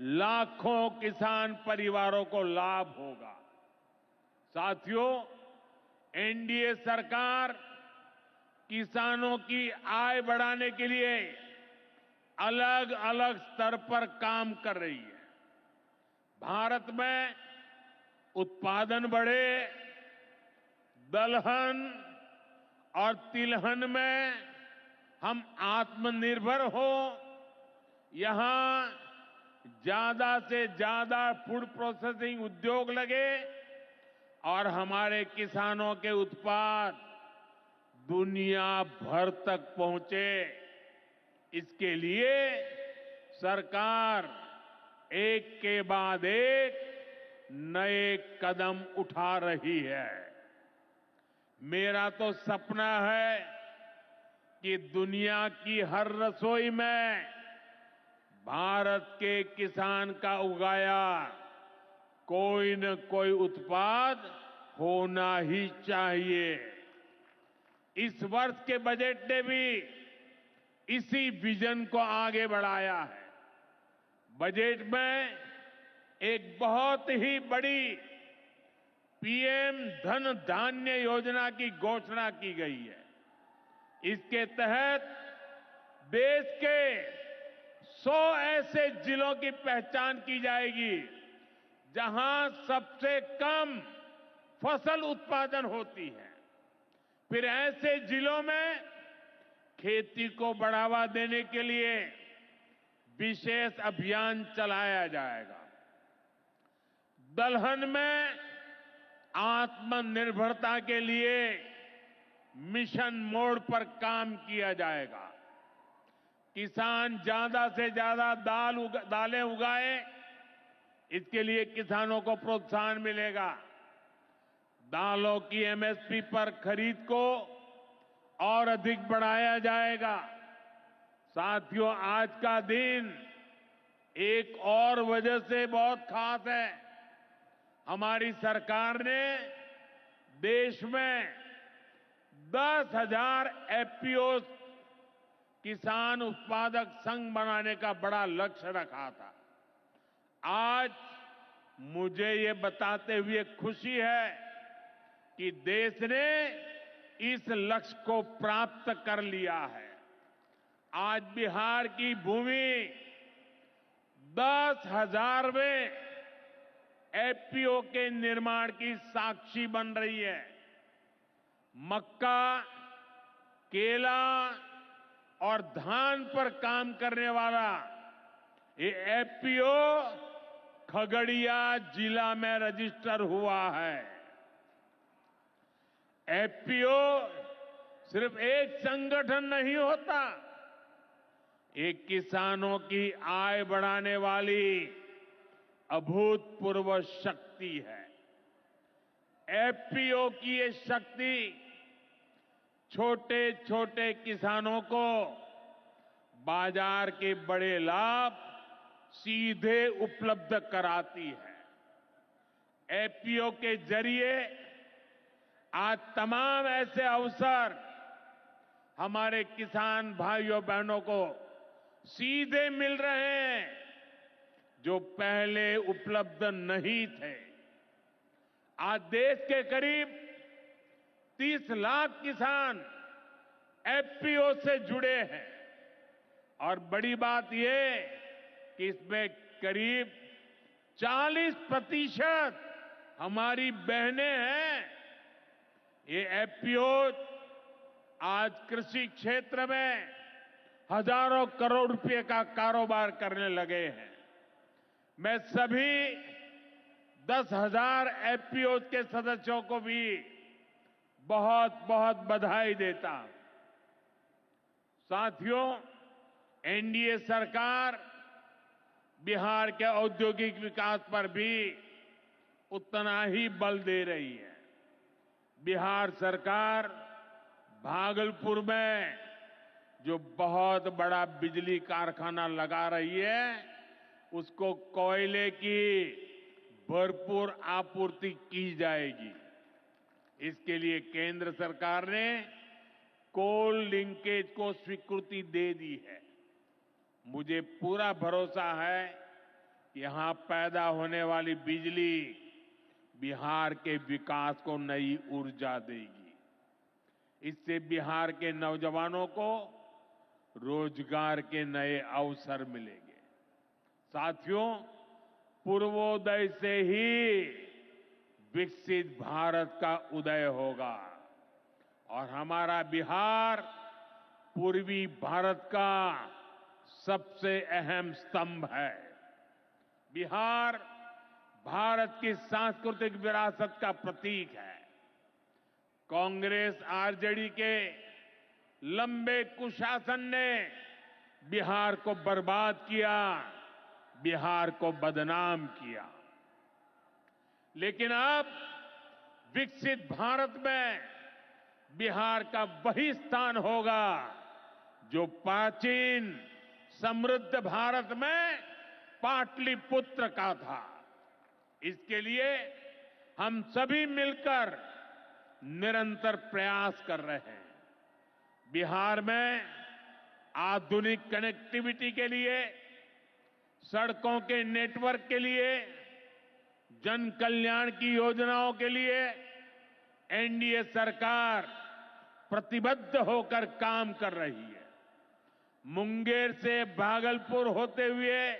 लाखों किसान परिवारों को लाभ होगा। साथियों, एनडीए सरकार किसानों की आय बढ़ाने के लिए अलग अलग स्तर पर काम कर रही है। भारत में उत्पादन बढ़े, दलहन और तिलहन में हम आत्मनिर्भर हो, यहां ज्यादा से ज्यादा फूड प्रोसेसिंग उद्योग लगे और हमारे किसानों के उत्पाद दुनिया भर तक पहुंचे। इसके लिए सरकार एक के बाद एक नए कदम उठा रही है। मेरा तो सपना है कि दुनिया की हर रसोई में भारत के किसान का उगाया कोई न कोई उत्पाद होना ही चाहिए। इस वर्ष के बजट ने भी इसी विजन को आगे बढ़ाया है। बजट में एक बहुत ही बड़ी पीएम धन धान्य योजना की घोषणा की गई है। इसके तहत देश के 100 ऐसे जिलों की पहचान की जाएगी जहां सबसे कम फसल उत्पादन होती है। फिर ऐसे जिलों में खेती को बढ़ावा देने के लिए विशेष अभियान चलाया जाएगा। दलहन में आत्मनिर्भरता के लिए मिशन मोड पर काम किया जाएगा। किसान ज्यादा से ज्यादा दालें उगाए, इसके लिए किसानों को प्रोत्साहन मिलेगा। दालों की एमएसपी पर खरीद को और अधिक बढ़ाया जाएगा। साथियों, आज का दिन एक और वजह से बहुत खास है। हमारी सरकार ने देश में 10,000 एफपीओ किसान उत्पादक संघ बनाने का बड़ा लक्ष्य रखा था। आज मुझे ये बताते हुए खुशी है कि देश ने इस लक्ष्य को प्राप्त कर लिया है। आज बिहार की भूमि 10,000वें एफपीओ के निर्माण की साक्षी बन रही है। मक्का, केला और धान पर काम करने वाला ये एफपीओ खगड़िया जिला में रजिस्टर हुआ है। एफपीओ सिर्फ एक संगठन नहीं होता, एक किसानों की आय बढ़ाने वाली अभूतपूर्व शक्ति है। एफपीओ की ये शक्ति छोटे छोटे किसानों को बाजार के बड़े लाभ सीधे उपलब्ध कराती है। एफपीओ के जरिए आज तमाम ऐसे अवसर हमारे किसान भाइयों बहनों को सीधे मिल रहे हैं जो पहले उपलब्ध नहीं थे। आज देश के करीब 30 लाख किसान एफपीओ से जुड़े हैं और बड़ी बात यह कि इसमें करीब 40% हमारी बहनें हैं। ये एफपीओ आज कृषि क्षेत्र में हजारों करोड़ रुपए का कारोबार करने लगे हैं। मैं सभी 10,000 एफपीओ के सदस्यों को भी बहुत बहुत बधाई देता हूं। साथियों, एनडीए सरकार बिहार के औद्योगिक विकास पर भी उतना ही बल दे रही है। बिहार सरकार भागलपुर में जो बहुत बड़ा बिजली कारखाना लगा रही है, उसको कोयले की भरपूर आपूर्ति की जाएगी। इसके लिए केंद्र सरकार ने कोल लिंकेज को स्वीकृति दे दी है। मुझे पूरा भरोसा है यहां पैदा होने वाली बिजली बिहार के विकास को नई ऊर्जा देगी। इससे बिहार के नौजवानों को रोजगार के नए अवसर मिलेंगे। साथियों, पूर्वोदय से ही विकसित भारत का उदय होगा और हमारा बिहार पूर्वी भारत का सबसे अहम स्तंभ है। बिहार भारत की सांस्कृतिक विरासत का प्रतीक है। कांग्रेस आरजेडी के लंबे कुशासन ने बिहार को बर्बाद किया, बिहार को बदनाम किया। लेकिन अब विकसित भारत में बिहार का वही स्थान होगा जो प्राचीन समृद्ध भारत में पाटलिपुत्र का था। इसके लिए हम सभी मिलकर निरंतर प्रयास कर रहे हैं। बिहार में आधुनिक कनेक्टिविटी के लिए, सड़कों के नेटवर्क के लिए, जन कल्याण की योजनाओं के लिए एनडीए सरकार प्रतिबद्ध होकर काम कर रही है। मुंगेर से भागलपुर होते हुए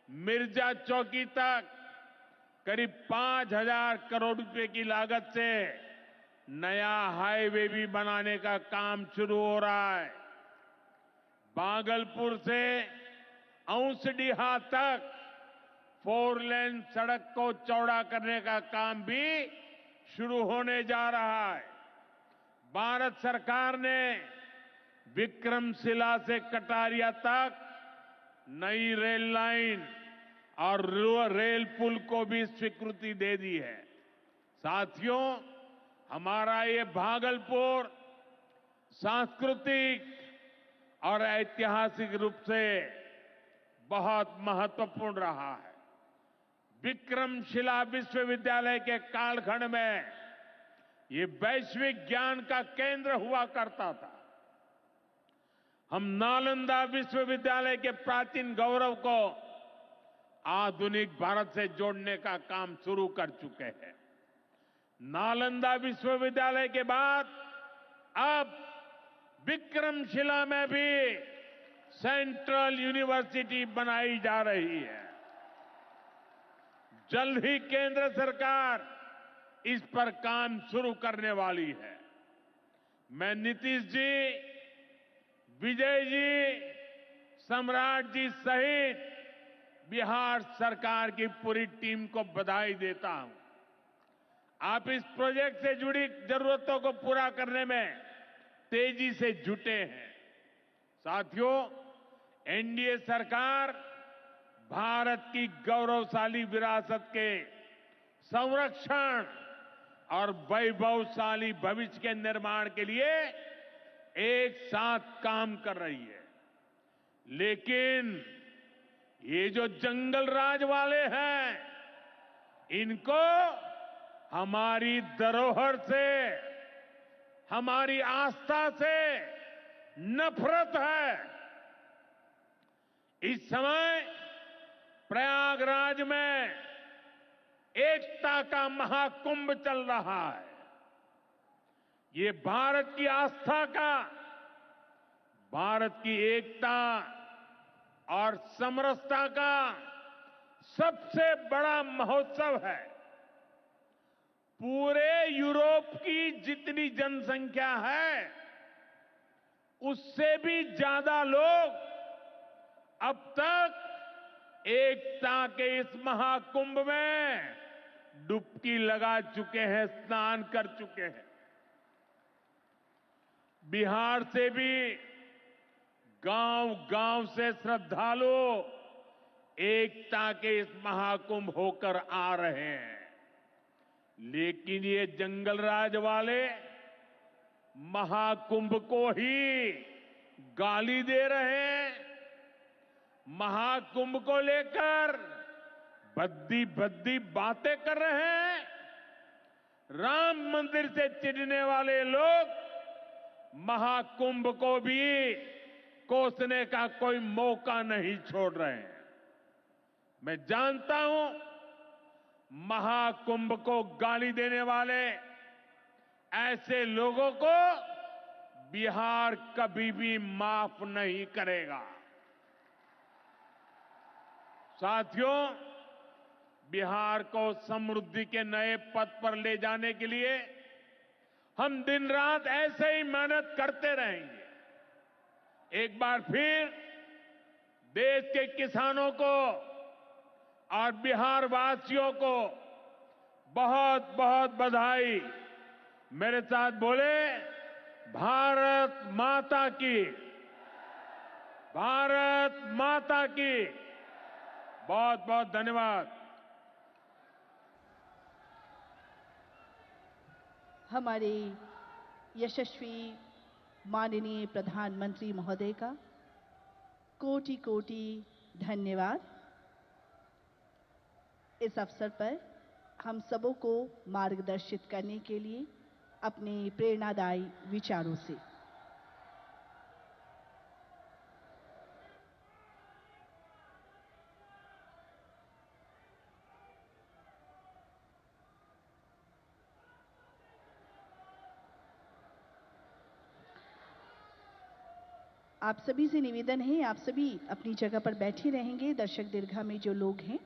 मिर्जा चौकी तक करीब 5,000 करोड़ रुपए की लागत से नया हाईवे भी बनाने का काम शुरू हो रहा है। भागलपुर से औंसडीहा तक 4 लेन सड़क को चौड़ा करने का काम भी शुरू होने जा रहा है। भारत सरकार ने विक्रमशिला से कटारिया तक नई रेल लाइन और रेल पुल को भी स्वीकृति दे दी है। साथियों, हमारा ये भागलपुर सांस्कृतिक और ऐतिहासिक रूप से बहुत महत्वपूर्ण रहा है। विक्रमशिला विश्वविद्यालय के कालखंड में ये वैश्विक ज्ञान का केंद्र हुआ करता था। हम नालंदा विश्वविद्यालय के प्राचीन गौरव को आधुनिक भारत से जोड़ने का काम शुरू कर चुके हैं। नालंदा विश्वविद्यालय के बाद अब विक्रमशिला में भी सेंट्रल यूनिवर्सिटी बनाई जा रही है। जल्द ही केंद्र सरकार इस पर काम शुरू करने वाली है। मैं नीतीश जी, विजय जी, सम्राट जी सहित बिहार सरकार की पूरी टीम को बधाई देता हूं। आप इस प्रोजेक्ट से जुड़ी जरूरतों को पूरा करने में तेजी से जुटे हैं। साथियों, एनडीए सरकार भारत की गौरवशाली विरासत के संरक्षण और वैभवशाली भविष्य के निर्माण के लिए एक साथ काम कर रही है। लेकिन ये जो जंगल राज वाले हैं, इनको हमारी धरोहर से, हमारी आस्था से नफरत है। इस समय प्रयागराज में एकता का महाकुंभ चल रहा है। ये भारत की आस्था का, भारत की एकता और समरसता का सबसे बड़ा महोत्सव है। पूरे यूरोप की जितनी जनसंख्या है, उससे भी ज्यादा लोग अब तक एकता के इस महाकुंभ में डुबकी लगा चुके हैं, स्नान कर चुके हैं। बिहार से भी गांव-गांव से श्रद्धालु एकता के इस महाकुंभ होकर आ रहे हैं। लेकिन ये जंगलराज वाले महाकुंभ को ही गाली दे रहे हैं। महाकुंभ को लेकर भद्दी भद्दी बातें कर रहे हैं। राम मंदिर से चिढ़ने वाले लोग महाकुंभ को भी कोसने का कोई मौका नहीं छोड़ रहे हैं। मैं जानता हूं महाकुंभ को गाली देने वाले ऐसे लोगों को बिहार कभी भी माफ नहीं करेगा। साथियों, बिहार को समृद्धि के नए पथ पर ले जाने के लिए हम दिन रात ऐसे ही मेहनत करते रहेंगे। एक बार फिर देश के किसानों को और बिहार वासियों को बहुत बहुत बधाई। मेरे साथ बोले, भारत माता की, भारत माता की। बहुत बहुत धन्यवाद। हमारे यशस्वी माननीय प्रधानमंत्री महोदय का कोटि कोटि धन्यवाद। इस अवसर पर हम सबों को मार्गदर्शित करने के लिए अपने प्रेरणादायी विचारों से। आप सभी से निवेदन है, आप सभी अपनी जगह पर बैठे रहेंगे। दर्शक दीर्घा में जो लोग हैं,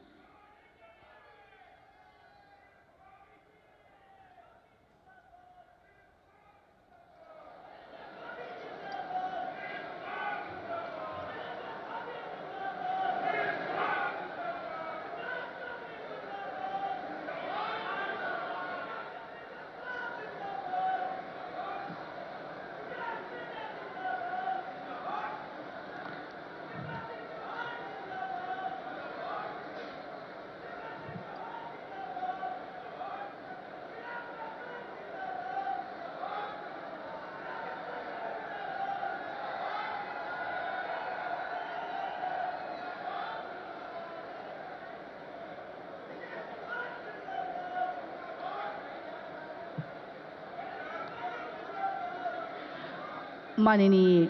माननीय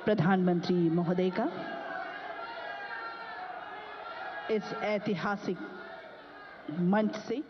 प्रधानमंत्री महोदय का इस ऐतिहासिक मंच से